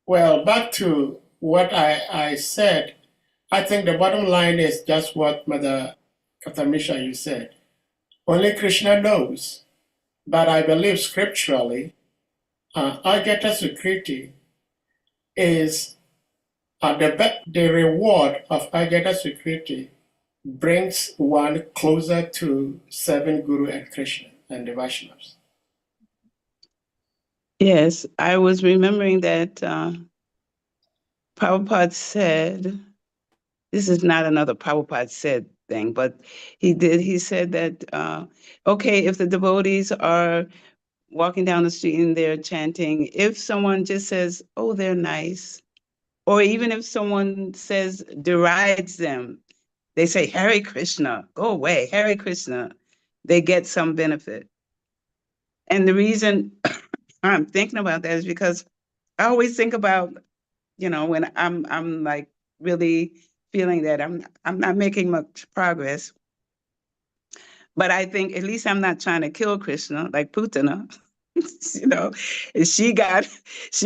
well, back to what I said, I think the bottom line is just what Mother KARTAMISA you said. Only Krishna knows. But I believe scripturally, agata security is the reward of agata security brings one closer to serving Guru and Krishna and the Vaishnavas. Yes, I was remembering that Prabhupada said, this is not another Prabhupada said thing, but he said that, okay, if the devotees are walking down the street and they're chanting, if someone just says, oh, they're nice, or even if someone says, derides them, they say, Hare Krishna, go away, Hare Krishna, they get some benefit. And the reason I'm thinking about that is because I always think about, when I'm like really feeling that I'm not making much progress, but I think at least I'm not trying to kill Krishna like Putana. She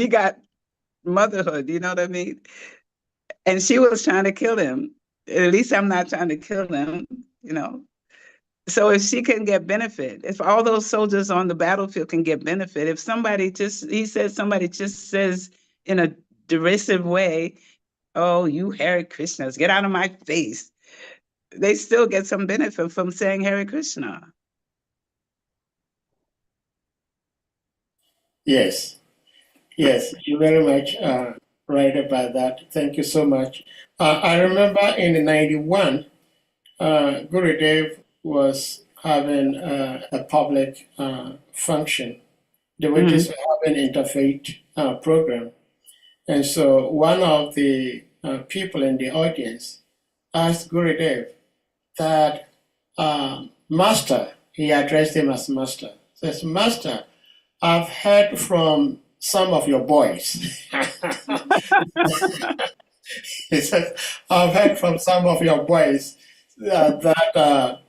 got motherhood, you know what I mean? And she was trying to kill him. At least I'm not trying to kill him, So if she can get benefit, if all those soldiers on the battlefield can get benefit, if somebody just says in a derisive way, oh, you Hare Krishnas, get out of my face, they still get some benefit from saying Hare Krishna. Yes, you're very much right about that. Thank you so much. I remember in '91, Gurudev was having a public function. The witches were having an interfaith program. And so one of the people in the audience asked Gurudev that, Master, he addressed him as Master, says, Master, I've heard from some of your boys. He says, I've heard from some of your boys that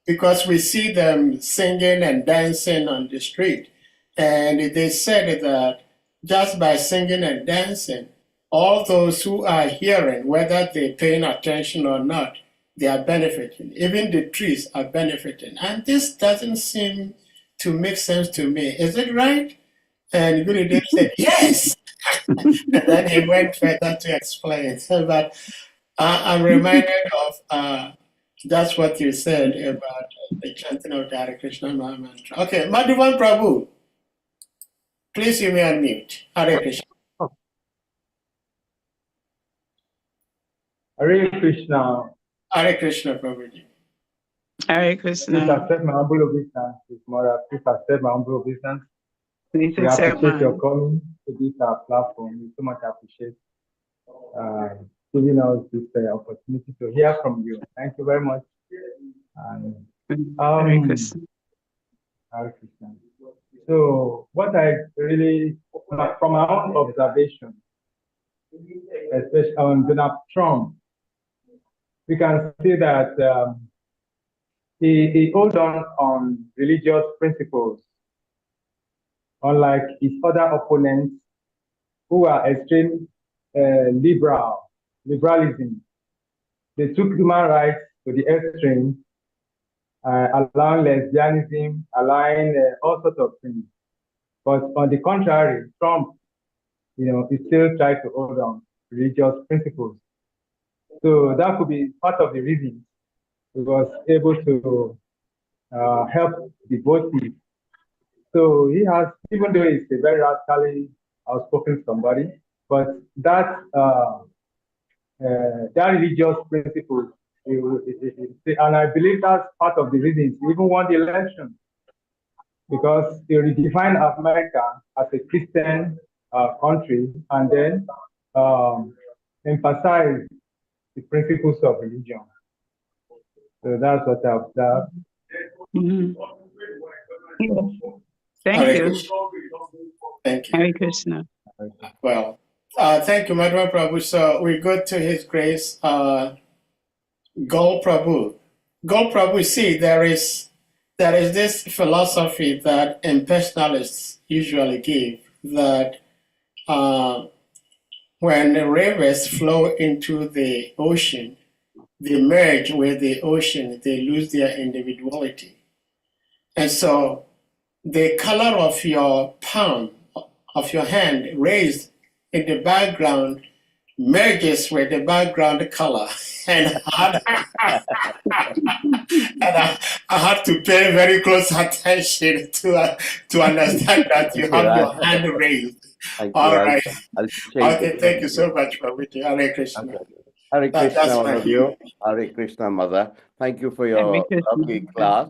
because we see them singing and dancing on the street, and they said that just by singing and dancing, all those who are hearing, whether they're paying attention or not, they are benefiting. Even the trees are benefiting. And this doesn't seem to make sense to me. Is it right? And Gurudev said, yes. And then he went further to explain. So, but I'm reminded of that's what you said about the chanting of the Hare Krishna Mahamantra. Okay, Madhuvan Prabhu, please you may unmute. Hare Krishna. Hare Krishna. Hare Krishna, Prabhuji. Hare Please Krishna. accept my humble obeisance, Mother. Please accept my humble obeisance. Please We accept appreciate your mine. coming to this platform. We so much appreciate giving us this opportunity to hear from you. Thank you very much. And Hare Krishna. Hare Krishna. So what I really, from my own observation, especially on Donald Trump, we can see that he holds on religious principles, unlike his other opponents who are extreme liberalism. They took human rights to the extreme, allowing lesbianism, allowing all sorts of things. But on the contrary, Trump, he still tries to hold on religious principles. So that could be part of the reason he was able to help the voting. So he has, even though he's a very radically outspoken somebody, but that religious principle, and I believe that's part of the reason he even won the election, because he redefined America as a Christian country, and then emphasized the principles of religion. So that's what I've observed. Mhm. Thank Hare you. Krishna. Thank you. Hare Krishna. Well, thank you, Madhva Prabhu. So we go to His Grace, Gol Prabhu. Gol Prabhu, see, there is this philosophy that impersonalists usually give, that when the rivers flow into the ocean, they merge with the ocean, they lose their individuality. And so the color of your palm, of your hand raised in the background merges with the background color. And I had to pay very close attention to understand that you have your hand raised. All right. Okay, thank you so much for waiting. Hare Krishna. Okay. Hare That's Krishna, all fine. of you. Hare Krishna, Mother. Thank you for Hare your Krishna. lovely class.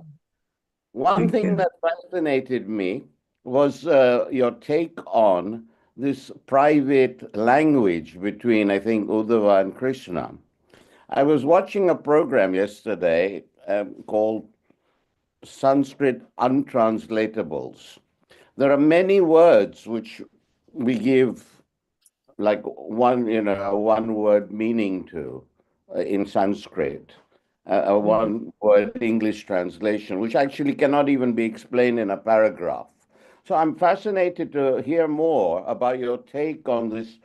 One Thank thing you. that fascinated me was your take on this private language between, I think, Uddhava and Krishna. I was watching a program yesterday called Sanskrit Untranslatables. There are many words which we give like one word meaning to in Sanskrit, a one word English translation, which actually cannot even be explained in a paragraph. So I'm fascinated to hear more about your take on this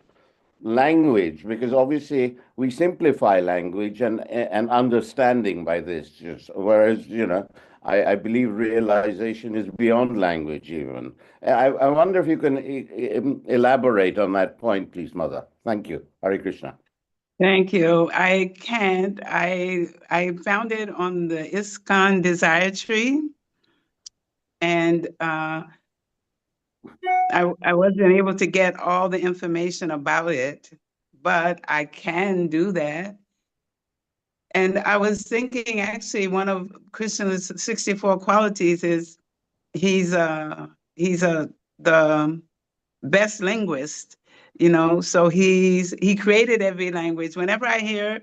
language, because obviously we simplify language and understanding by this, whereas I believe realization is beyond language even. I wonder if you can elaborate on that point, please, Mother. Thank you. Hare Krishna. Thank you. I can't. I found it on the ISKCON Desire Tree, and I wasn't able to get all the information about it, but I can do that. And I was thinking, actually, one of Krishna's 64 qualities is he's the best linguist, so he created every language. Whenever I hear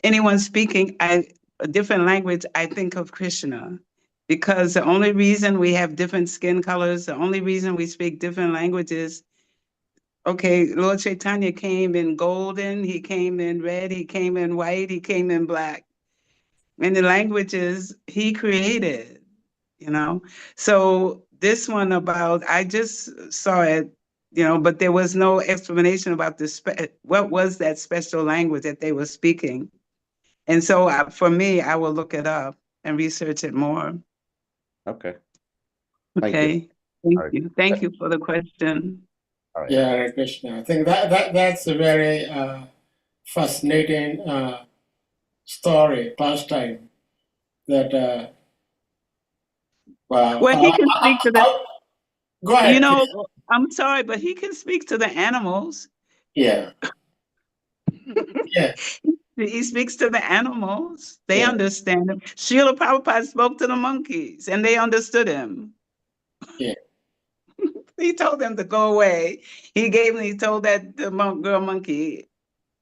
anyone speaking a different language, I think of Krishna, because the only reason we have different skin colors, the only reason we speak different languages, okay, Lord Chaitanya came in golden, he came in red, he came in white, he came in black. And the languages he created, So this one I just saw it, but there was no explanation about what was that special language that they were speaking. And so for me, I will look it up and research it more. Okay. Okay. Thank you. Thank you for the question. All right. Yeah, Hare Krishna. I think that's a very fascinating story, pastime. That Well, he can speak to the. Go ahead. I'm sorry, but he can speak to the animals. Yeah. Yeah. He speaks to the animals. They Yeah. understand him. Srila Prabhupada spoke to the monkeys, and they understood him. Yeah. He told them to go away. He told that the girl monkey,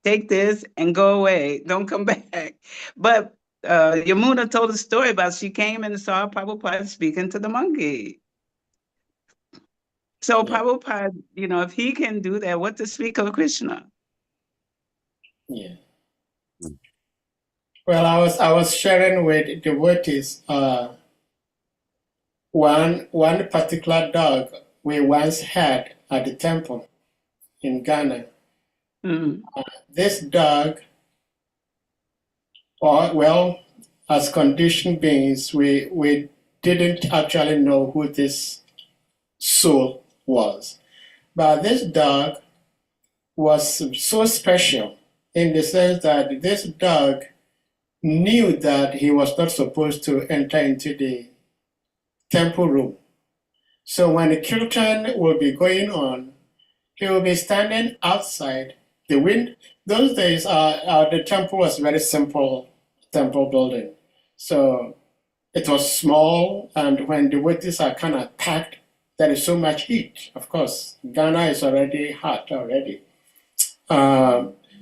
take this and go away. Don't come back. But Yamuna told a story about she came and saw Prabhupada speaking to the monkey. So Yeah. Prabhupada, you know, if he can do that, what to speak of Krishna? Yeah. Well, I was sharing with devotees one particular dog we once had at the temple in Ghana. Mm. This dog, well, as conditioned beings, we didn't actually know who this soul was. But this dog was so special in the sense that this dog knew that he was not supposed to enter into the temple room. So when the kirtan will be going on, he will be standing outside the window. Those days, the temple was very simple temple building. So it was small, and when the devotees are kind of packed, there is so much heat. Of course, Ghana is already hot already.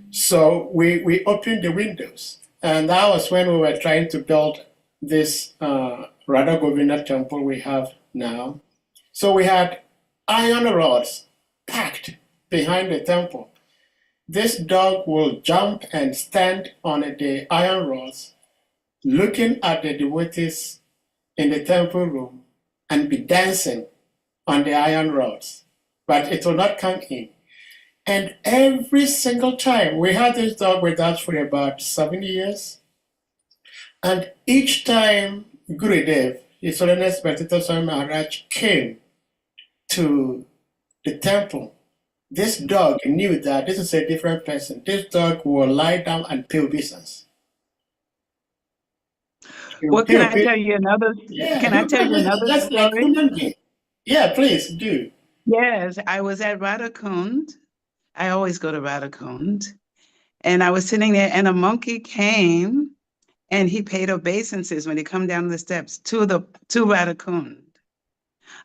So we opened the windows, and that was when we were trying to build this Radha Govinda temple we have now. So we had iron rods packed behind the temple. This dog will jump and stand on the iron rods, looking at the devotees in the temple room and be dancing on the iron rods, but it will not come in. And every single time, we had this dog with us for about 7 years. And each time Gurudev, His Holiness Bhaktisiddhanta Swami Maharaj, came to the temple, this dog knew that this is a different person. This dog will lie down and pay obeisance. Well, can I tell you another? Yeah, Can I tell you another just like story? human being. Yeah, please do. Yes, I was at Radhakund. I always go to Radhakund. And I was sitting there, and a monkey came, and he paid obeisances when he come down the steps to Radhakund.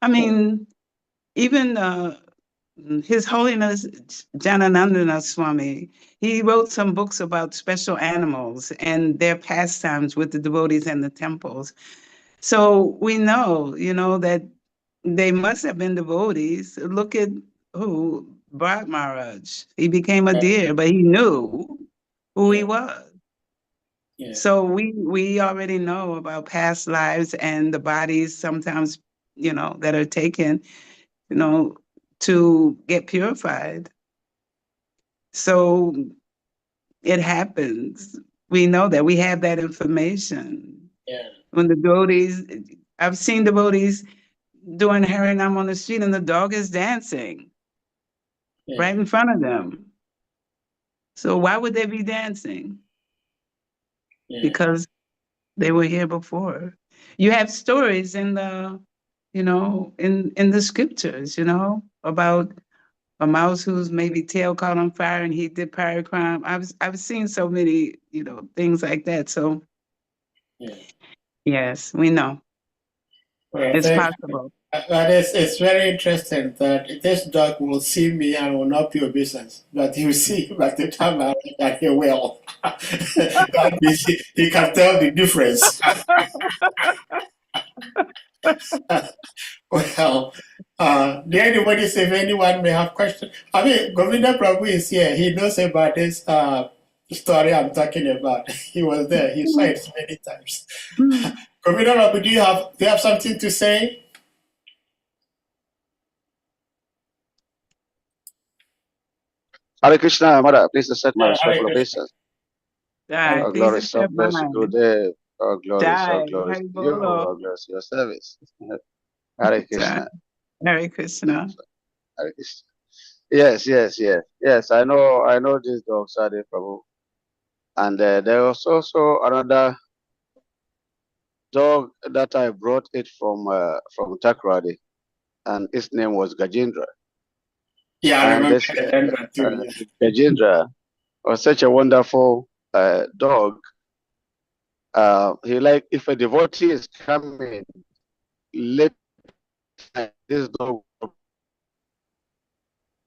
I mean, even His Holiness Jananandana Swami, he wrote some books about special animals and their pastimes with the devotees and the temples. So we know, you know, that they must have been devotees. Look at Bharat Maharaj. He became a deer, but he knew who he was. Yeah. So we already know about past lives and the bodies sometimes, you know, that are taken, you know, to get purified. So it happens. We know that we have that information. Yeah. When the devotees, I've seen devotees doing Harinam on the street and the dog is dancing right in front of them. So why would they be dancing? Yeah. Because they were here before. You have stories in the, you know, in the scriptures, you know, about a mouse whose maybe tail caught on fire and he did parikrama. I've seen so many, you know, things like that. So yes, we know. Well, it's possible. But it's very interesting that this dog will see me and will not be obeisance, but he will see by the time I that he will. That means he can tell the difference. Well, did anybody say if anyone may have questions? I mean, Govinda Prabhu is here. He knows about this story I'm talking about. He was there. He saw it many times. Govinda Prabhu, do you have something to say? Hare Krishna, Mother, please accept my Hare respectful Krishna. obeisance. Die, Oh, please glory, so accept bless you mine. today. Oh, glory, so Die, glory Hari to you. Bolo. Oh, bless your service. Hare Krishna. Hare Krishna. Hare Krishna. Yes. I know these dogs are there, Prabhu. And there was also another dog that I brought it from Takrady, and his name was Gajendra. Yeah, I And remember this that too. Gajendra was such a wonderful dog. He like if a devotee is coming late, this dog.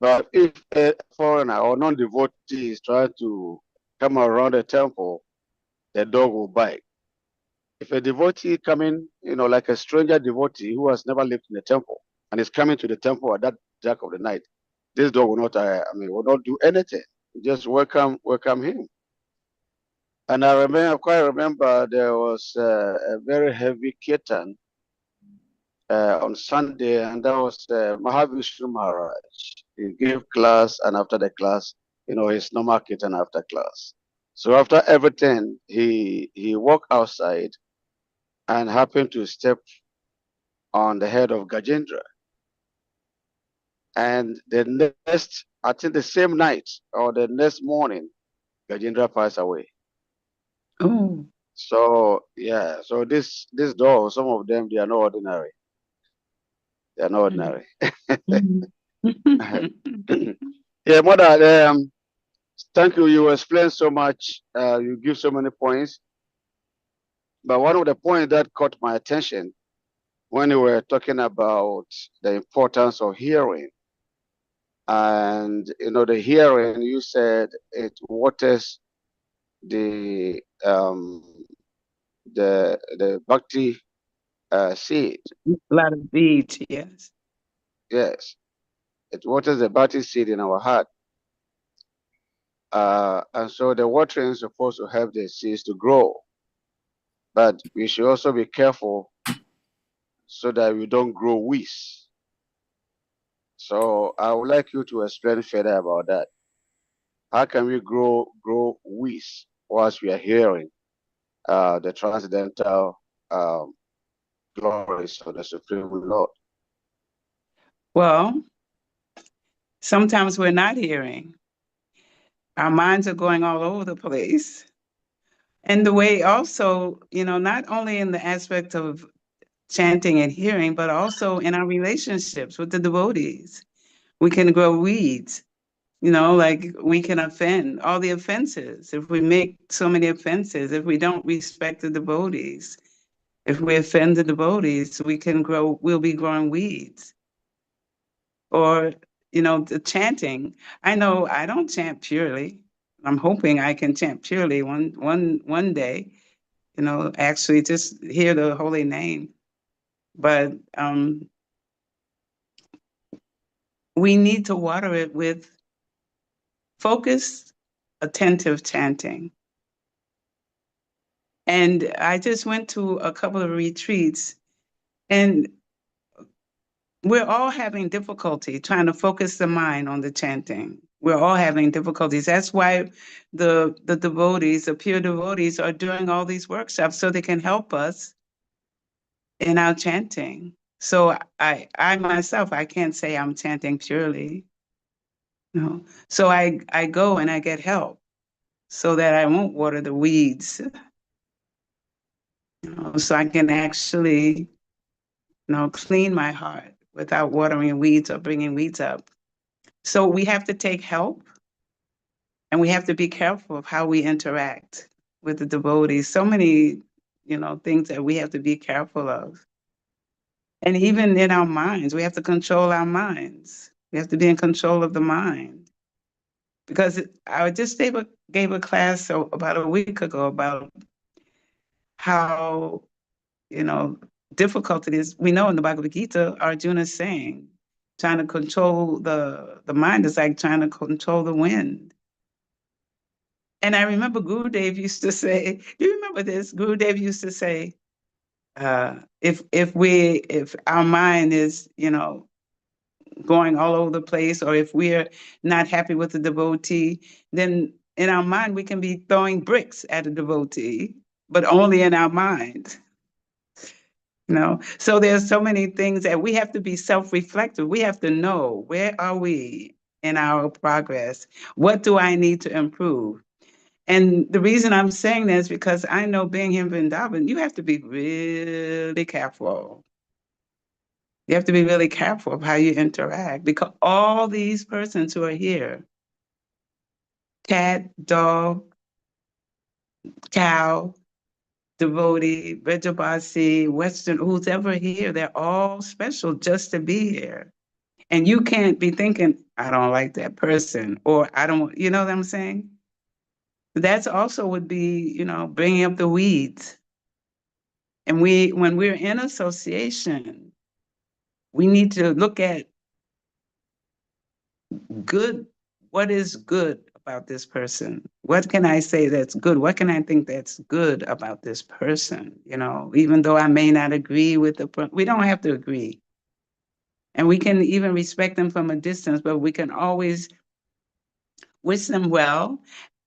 But if a foreigner or non-devotee is trying to come around the temple, the dog will bite. If a devotee coming, you know, like a stranger devotee who has never lived in the temple, and is coming to the temple at that dark of the night, this dog will not, will not do anything. Just welcome him. And I quite remember there was a very heavy kitten on Sunday, and that was Mahavishnu Maharaj. He gave class, and after the class, his normal kitten after class. So after everything, he walked outside and happened to step on the head of Gajendra. And the next, I think the same night or the next morning, Gajendra passed away. Oh. So yeah, so this dog, some of them, they are not ordinary. They are not ordinary. Yeah, mother, thank you. You explained so much. You give so many points. But one of the points that caught my attention when you were talking about the importance of hearing, and the hearing, you said it waters the bhakti seed. A lot of beads, yes. Yes, it waters the bhakti seed in our heart. And so the watering is supposed to help the seeds to grow. But we should also be careful so that we don't grow weeds. So I would like you to explain further about that. How can we grow weeds whilst we are hearing the transcendental glories of the Supreme Lord? Well, sometimes we're not hearing. Our minds are going all over the place. And the way also, not only in the aspect of chanting and hearing, but also in our relationships with the devotees. We can grow weeds, like we can offend, all the offenses. If we make so many offenses, if we don't respect the devotees, if we offend the devotees, we'll be growing weeds. Or, the chanting. I know I don't chant purely. I'm hoping I can chant purely one day, actually just hear the holy name. But we need to water it with focused, attentive chanting. And I just went to a couple of retreats, and we're all having difficulty trying to focus the mind on the chanting. We're all having difficulties. That's why the devotees, the pure devotees, are doing all these workshops so they can help us in our chanting. So I myself, I can't say I'm chanting purely. No. So I go and I get help so that I won't water the weeds. So I can actually, clean my heart without watering weeds or bringing weeds up. So we have to take help, and we have to be careful of how we interact with the devotees. So many, things that we have to be careful of. And even in our minds, we have to control our minds. We have to be in control of the mind. Because I just gave a class about a week ago about how, difficult it is. We know in the Bhagavad Gita, Arjuna is saying, trying to control the mind is like trying to control the wind. And I remember Gurudev used to say, do you remember this? Gurudev used to say, if our mind is, going all over the place, or if we're not happy with the devotee, then in our mind we can be throwing bricks at a devotee, but only in our mind. So there's so many things that we have to be self-reflective. We have to know, where are we in our progress? What do I need to improve? And the reason I'm saying that is because I know, being here in Vrindavan, you have to be really careful. You have to be really careful of how you interact, because all these persons who are here, cat, dog, cow, devotee, Brajabasi, Western, who's ever here, they're all special just to be here. And you can't be thinking, I don't like that person, or I don't, you know what I'm saying? That's also would be, bringing up the weeds. And when we're in association, we need to look at good. What is good about this person? What can I say that's good? What can I think that's good about this person? You know, even though I may not agree with we don't have to agree. And we can even respect them from a distance, but we can always wish them well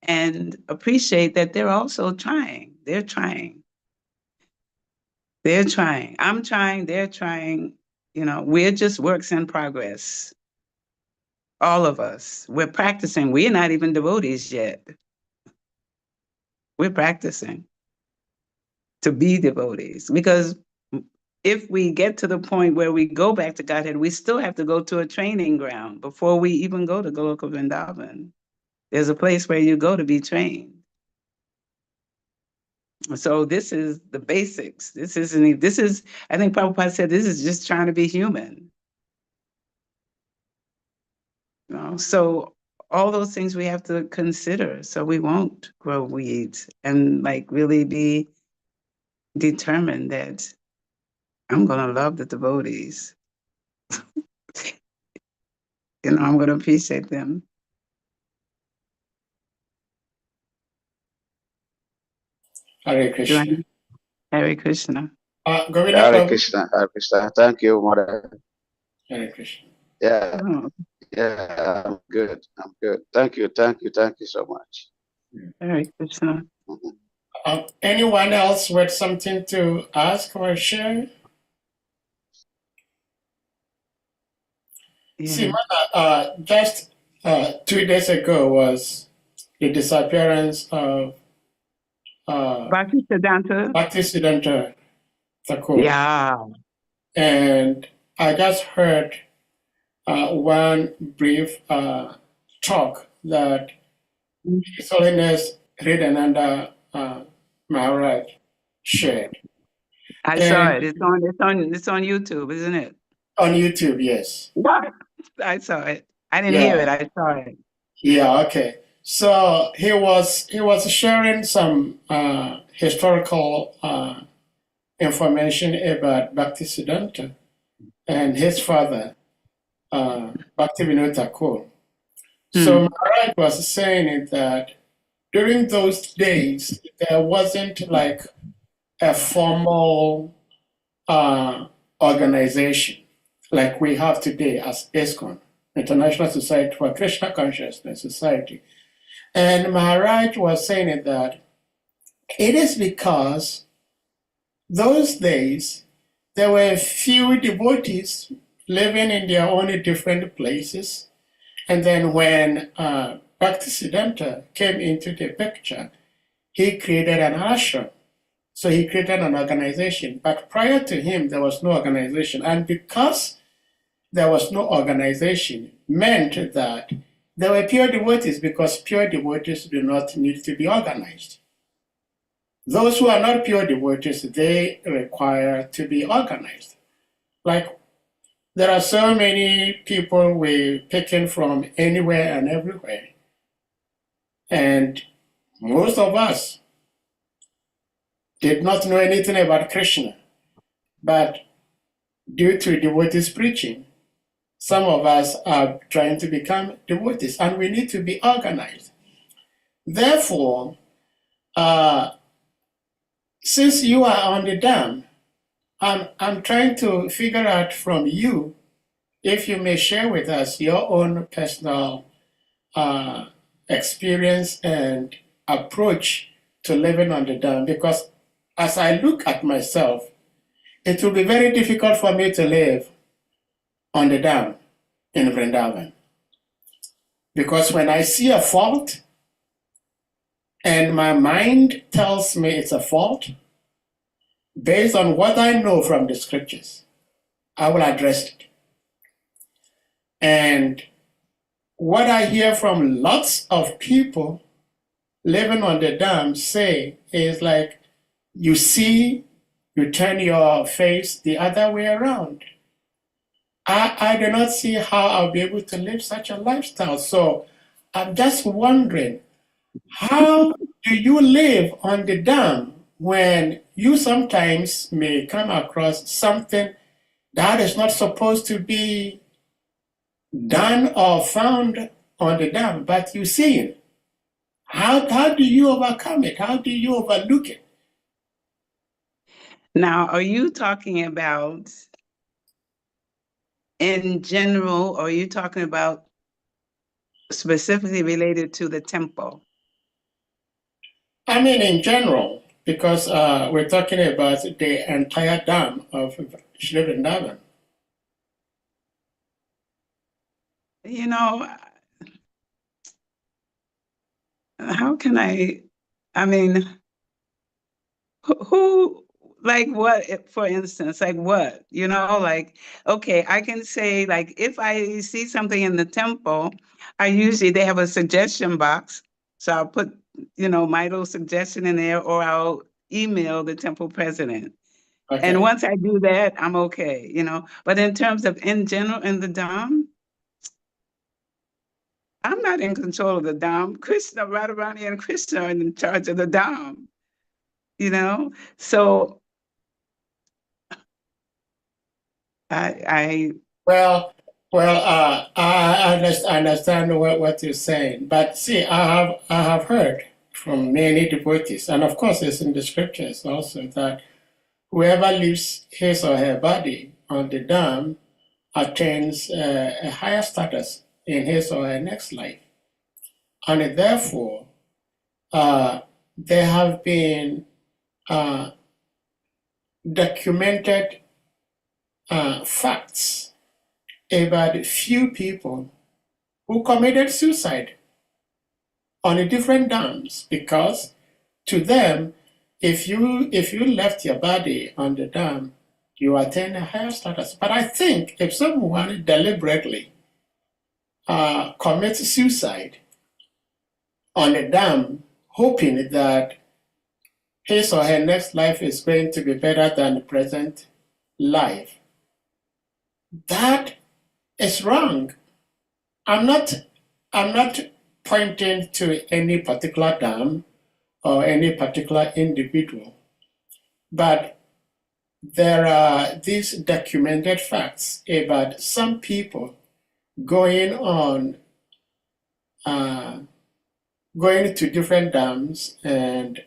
and appreciate that they're also trying. They're trying. They're trying. I'm trying. They're trying. You know, we're just works in progress. All of us. We're practicing. We're not even devotees yet. We're practicing to be devotees, because if we get to the point where we go back to Godhead, we still have to go to a training ground before we even go to Goloka Vrindavan. There's a place where you go to be trained. So this is the basics. This is, I think Prabhupada said, this is just trying to be human. You know? So all those things we have to consider so we won't grow weeds, and like really be determined that I'm going to love the devotees. You know, I'm going to appreciate them. Hare Krishna. Hare Krishna. Govinda Hare Prabhu. Krishna, Hare Krishna. Thank you, Mother. Hare Krishna. Yeah, Oh, yeah, I'm good. I'm good. Thank you so much. Hare Krishna. Mhm. Anyone else with something to ask or share? Yeah. See, just 2 days ago was the disappearance of Bhaktisiddhanta. Bhaktisiddhanta Thakur. Yeah. And I just heard one brief talk that His Holiness Hridayananda Maharaj shared. I saw it. It's on YouTube, isn't it? On YouTube, yes. What? I saw it. I didn't hear it. I saw it. Yeah, okay. So he was sharing some historical information about Bhaktisiddhanta and his father, Bhaktivinoda Thakur. So Maharaj was saying that during those days, there wasn't like a formal organization like we have today as ISKCON, International Society for Krishna Consciousness Society. And Maharaj was saying that it is because those days there were few devotees living in their own different places. And then when Bhaktisiddhanta came into the picture, he created an ashram. So he created an organization. But prior to him, there was no organization. And because there was no organization, meant that there were pure devotees, because pure devotees do not need to be organized. Those who are not pure devotees, they require to be organized. Like, there are so many people we're picking from anywhere and everywhere. And most of us did not know anything about Krishna. But due to devotees preaching, some of us are trying to become devotees, and we need to be organized. Therefore, since you are on the dam, I'm trying to figure out from you if you may share with us your own personal experience and approach to living on the dam. Because as I look at myself, it will be very difficult for me to live on the dam in Vrindavan. Because when I see a fault and my mind tells me it's a fault, based on what I know from the scriptures, I will address it. And what I hear from lots of people living on the dam say is like, you see, you turn your face the other way around. I do not see how I'll be able to live such a lifestyle. So I'm just wondering, how do you live on the dam when you sometimes may come across something That is not supposed to be done or found on the dam, but you see it. How do you overcome it? How do you overlook it? Now, are you talking about in general, or are you talking about specifically related to the temple? I mean, in general, because we're talking about the entire dam of Shrivendavan. You know, how can I mean, who, like what, for instance, like what, like, okay, I can say, like, if I see something in the temple, they have a suggestion box. So I'll put, my little suggestion in there, or I'll email the temple president. Okay. And once I do that, I'm okay, But in terms of in general in the Dom, I'm not in control of the Dom. Krishna, Radharani and Krishna are in charge of the Dom, So I Well, I understand what you're saying, but see, I have heard from many devotees, and of course, it's in the scriptures also that whoever leaves his or her body on the dam attains a higher status in his or her next life, and therefore, there have been documented facts about few people who committed suicide on the different dams, because to them, if you left your body on the dam, you attain a higher status. But I think if someone deliberately commits suicide on a dam, hoping that his or her next life is going to be better than the present life, that is wrong. I'm not pointing to any particular dam or any particular individual, but there are these documented facts about some people going to different dams and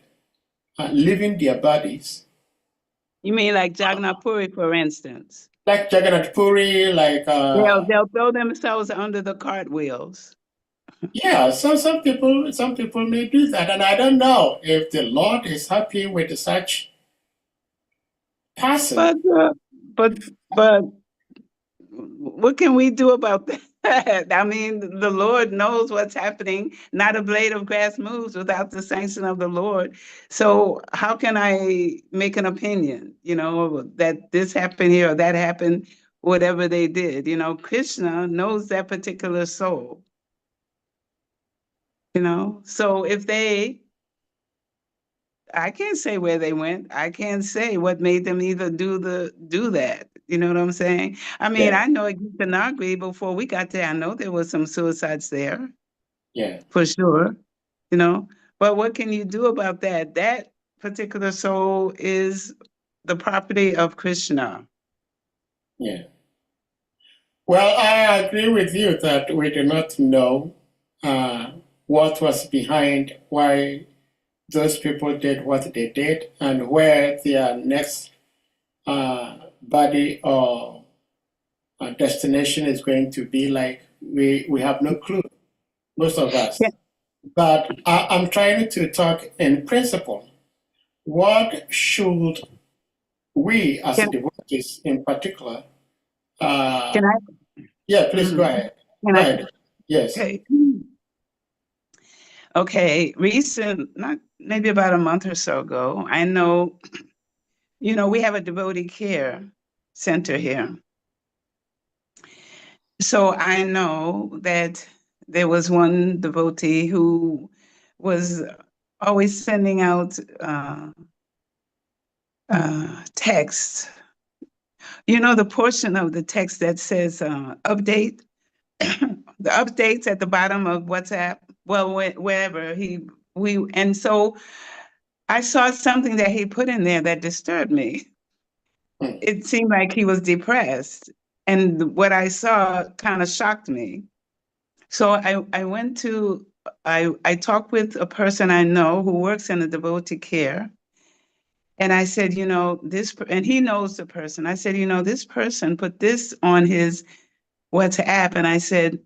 leaving their bodies. You mean like Jagannath Puri, for instance? Like Jagannath Puri, like they'll throw themselves under the cartwheels. Yeah, so some people may do that, and I don't know if the Lord is happy with such person. But what can we do about that? I mean, the Lord knows what's happening. Not a blade of grass moves without the sanction of the Lord. So how can I make an opinion, that this happened here or that happened, whatever they did? Krishna knows that particular soul. So if I can't say where they went. I can't say what made them either do that. You know what I'm saying? I mean, Yeah. I know at Nagri before we got there, I know there was some suicides there. Yeah. For sure. But what can you do about that? That particular soul is the property of Krishna. Yeah. Well, I agree with you that we do not know what was behind why those people did what they did and where their next body or destination is going to be like. We have no clue, most of us. Yeah. But I'm trying to talk in principle. What should we as devotees in particular Can I? Yeah, please go ahead. Can Go I? ahead. Yes. Okay. Okay. Not maybe about a month or so ago, I know, we have a devotee care center here. So I know that there was one devotee who was always sending out texts. The portion of the text that says update, the updates at the bottom of WhatsApp, well, wherever and so I saw something that he put in there that disturbed me. it seemed like he was depressed. And what I saw kind of shocked me. So I went to, I talked with a person I know who works in the devotee care. And I said, you know, and he knows the person. I said, you know, this person put this on his WhatsApp. And I said,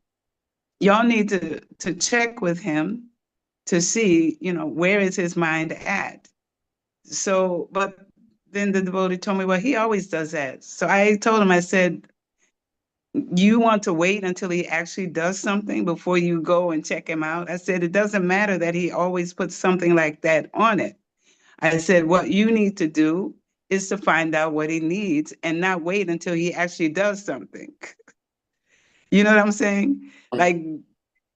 y'all need to check with him to see, you know, where is his mind at? So, but then the devotee told me, well, he always does that. So I told him, I said, you want to wait until he actually does something before you go and check him out? I said, it doesn't matter that he always puts something like that on it. I said, what you need to do is to find out what he needs and not wait until he actually does something. You know what I'm saying? Like,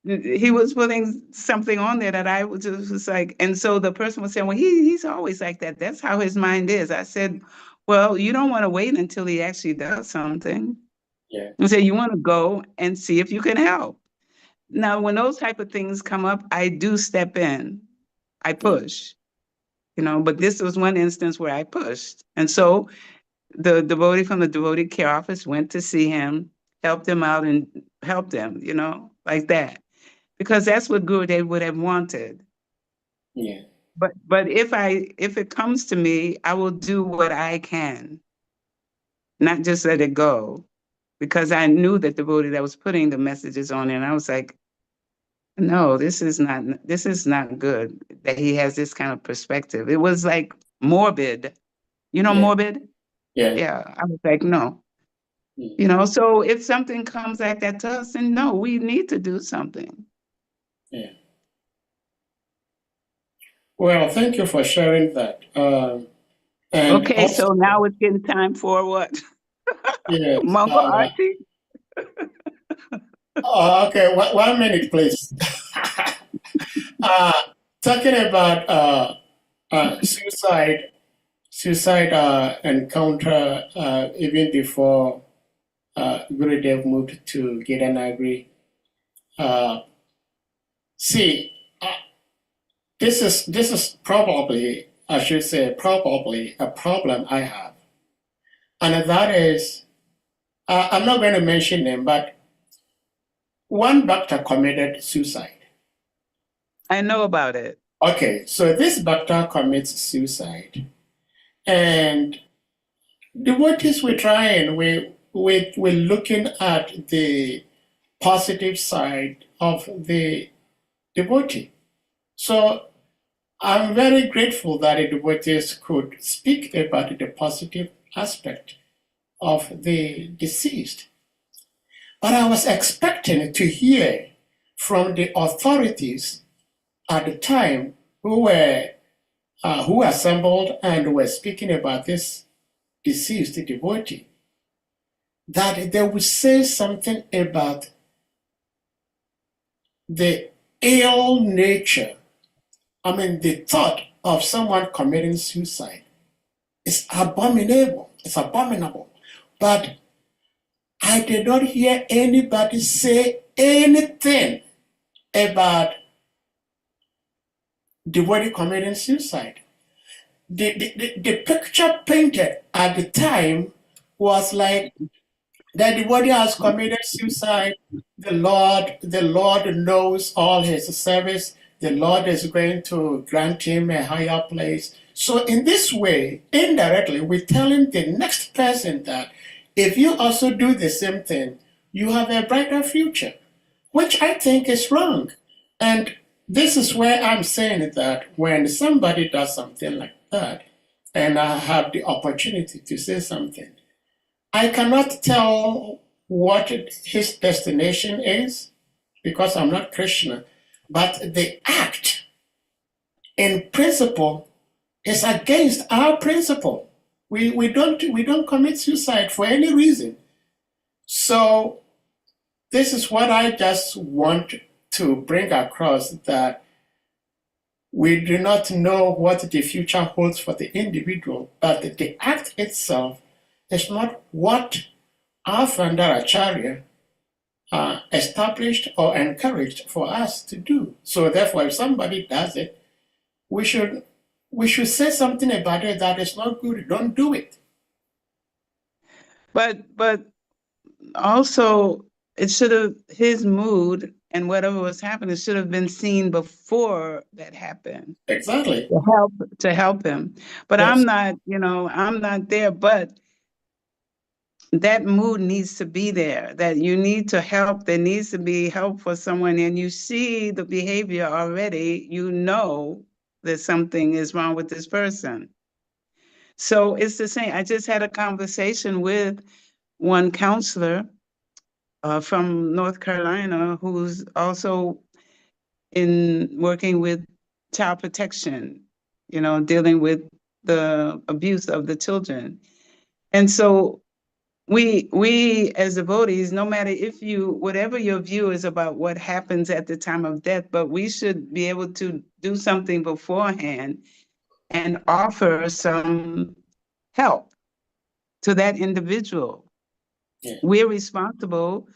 he was putting something on there that I was like, and so the person was saying, well, he's always like that. That's how his mind is. I said, well, you don't want to wait until he actually does something. Yeah. And so you want to go and see if you can help. Now, when those type of things come up, I do step in. I push, you know, but this was one instance where I pushed. And so the devotee from the devotee care office went to see him, helped him out and helped him, you know, like that. Because that's what Gurudev would have wanted. Yeah. But if it comes to me, I will do what I can, not just let it go. Because I knew that the devotee that was putting the messages on it, and I was like, no, this is not good that he has this kind of perspective. It was like morbid, you know, Yeah. morbid. Yeah. Yeah, I was like, no, Mm. you know. So if something comes like that to us, then no, we need to do something. Yeah. Well, thank you for sharing that. And Okay, also, so now it's getting time for what? yes, Mango Archie? okay, 1 minute, please. uh, Talking about suicide encounter even before Gurudev moved to Gidanagri. See, this is probably, I should say, probably a problem I have, and that is, I'm not going to mention them, but one doctor committed suicide. I know about it. Okay, so this doctor commits suicide, and devotees we're trying, we're looking at the positive side of the devotee. So I'm very grateful that the devotees could speak about the positive aspect of the deceased. But I was expecting to hear from the authorities at the time who assembled and were speaking about this deceased devotee, that they would say something about the ill nature. I mean, the thought of someone committing suicide is abominable. It's abominable. But I did not hear anybody say anything about devotee committing suicide. The picture painted at the time was like that devotee has committed suicide. The Lord knows all his service. The Lord is going to grant him a higher place. So in this way, indirectly, we're telling the next person that if you also do the same thing, you have a brighter future, which I think is wrong. And this is where I'm saying that when somebody does something like that, and I have the opportunity to say something, I cannot tell what his destination is because I'm not Krishna, but the act in principle is against our principle. We don't commit suicide for any reason. So this is what I just want to bring across, that we do not know what the future holds for the individual, but the act itself is not what our founder Acharya established or encouraged for us to do. So therefore, if somebody does it, we should say something about it that is not good. Don't do it. But also it should have, his mood and whatever was happening should have been seen before that happened Exactly. to help him. But Yes. I'm not, I'm not there, but that mood needs to be there, that you need to help. There needs to be help for someone, and you see the behavior already, you know that something is wrong with this person. So it's the same. I just had a conversation with one counselor from North Carolina who's also in working with child protection, dealing with the abuse of the children. And so we as devotees, no matter whatever your view is about what happens at the time of death, but we should be able to do something beforehand and offer some help to that individual. Yeah. We're responsible.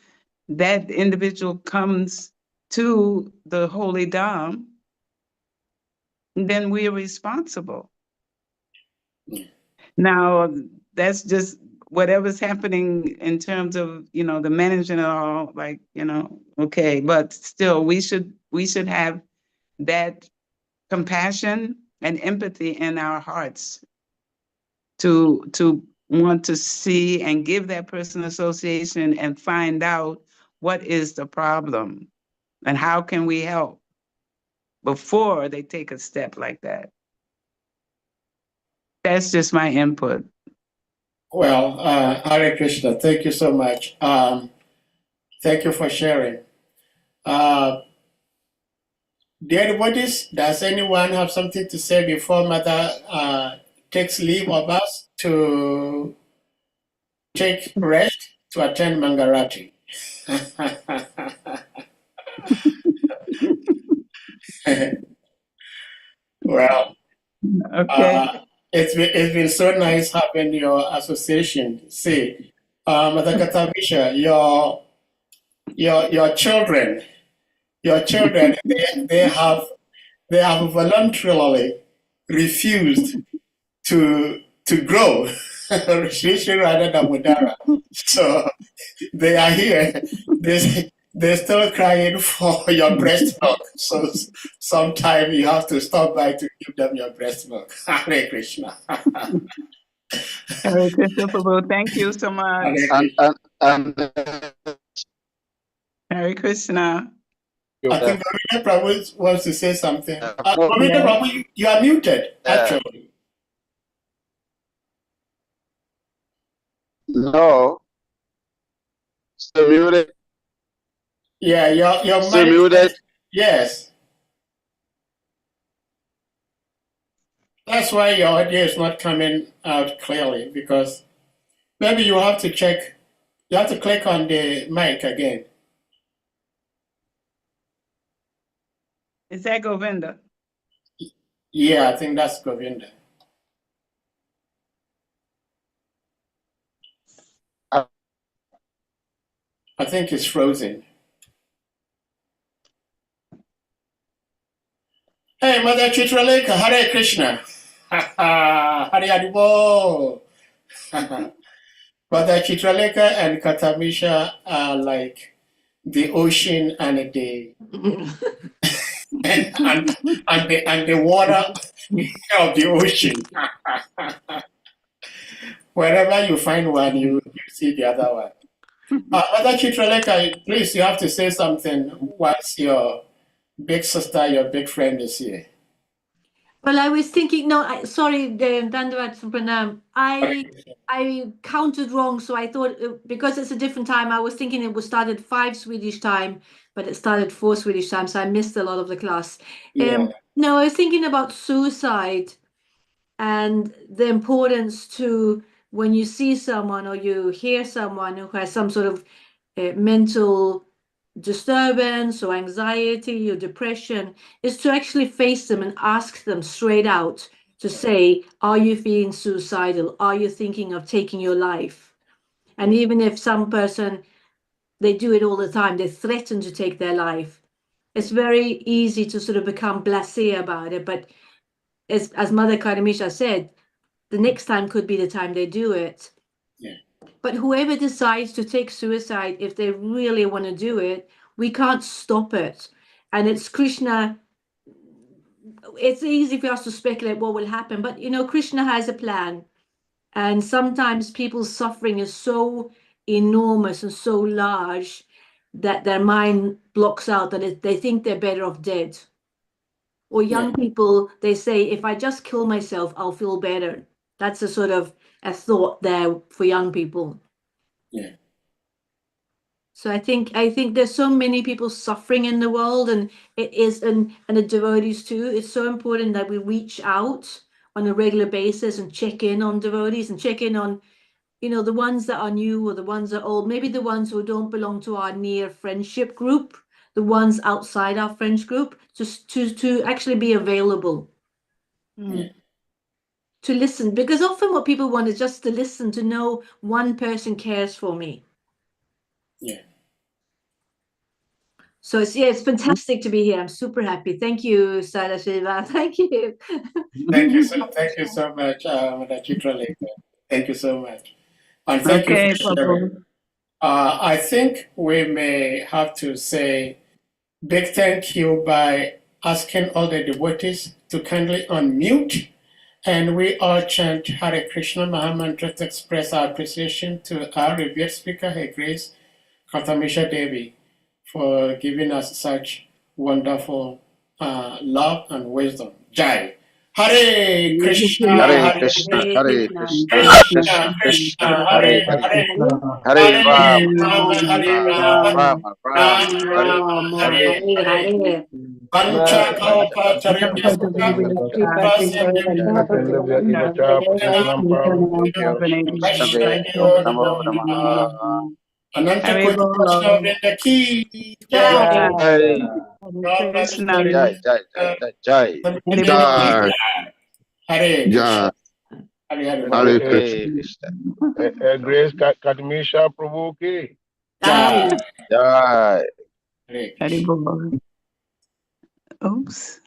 That individual comes to the Holy Dharm, then we're responsible. Yeah. Now, that's just whatever's happening in terms of, the management and all, like, okay, but still we should have that compassion and empathy in our hearts to want to see and give that person association and find out what is the problem and how can we help before they take a step like that. That's just my input. Well, Hare Krishna, thank you so much. Thank you for sharing. Dear devotees, does anyone have something to say before Mother takes leave of us to take rest to attend Mangarati? Well, Okay. it's been so nice having your association. See, Mother Katamisha, your children, they have voluntarily refused to grow, Sri Radha Damodara. So they are here. They're still crying for your breast milk. So sometime you have to stop by to give them your breast milk. Hare Krishna. Hare Krishna Prabhu, thank you so much. And Hare Krishna. I think Govinda Prabhu wants to say something. Govinda Yeah. Prabhu, you are muted, actually. no, still muted. Yeah, your Still mic. muted. Yes. That's why your audio is not coming out clearly, because maybe you have to check, you have to click on the mic again. Is that Govinda? Yeah, I think that's Govinda. I think it's frozen. Hey, Mother Chitraleka, Hare Krishna. Hare Haribo. Mother Chitraleka and Kartamisha are like the ocean and the and the water of the ocean. Wherever you find one, you see the other one. Mother Chitraleka, please, you have to say something once your big sister, your big friend is here. Well, I was thinking, no, sorry, Dandavat Pranam. I counted wrong, so I thought because it's a different time, I was thinking it was started 5 Swedish time, but it started 4 Swedish time, so I missed a lot of the class. Yeah. No, I was thinking about suicide and the importance to when you see someone or you hear someone who has some sort of mental disturbance or anxiety or depression, is to actually face them and ask them straight out to say, are you feeling suicidal? Are you thinking of taking your life? And even if some person, they do it all the time, they threaten to take their life, it's very easy to sort of become blasé about it. But as Mother Kartamisha said, the next time could be the time they do it. Yeah. But whoever decides to take suicide, if they really want to do it, we can't stop it. And it's Krishna. It's easy for us to speculate what will happen, but Krishna has a plan. And sometimes people's suffering is so enormous and so large that their mind blocks out that they think they're better off dead. Or young people, they say, if I just kill myself, I'll feel better. That's a sort of a thought there for young people. Yeah. So I think there's so many people suffering in the world, and it is, and the devotees too. It's so important that we reach out on a regular basis and check in on devotees and check in on, the ones that are new or the ones that are old, maybe the ones who don't belong to our near friendship group, the ones outside our friends group, just to actually be available. To listen, because often what people want is just to listen, to know one person cares for me. Yeah. So it's fantastic to be here. I'm super happy. Thank you, Sadashiva. Thank you. Thank you so much, Madam Chitralekha. Thank you so much. And thank you for sharing. I think we may have to say big thank you by asking all the devotees to kindly unmute, and we all chant Hare Krishna Mahamantra to express our appreciation to our revered speaker, Her Grace KARTAMISA Devi, for giving us such wonderful love and wisdom. Jai. Hare Krishna, Hare Krishna, Hare Krishna, Krishna Krishna, Hare Hare, Hare Rama, Rama Rama, Hare Hare. Pancha Kalpa Namo Namaha. Ananta Koti Vaishnava Ki Jai. God bless you. Jai, Jai, Jai, Jai. Hare Krishna. Hare Krishna. Grace KARTAMISA Prabhu ki. Jai. Jai. Hare Krishna. Oops.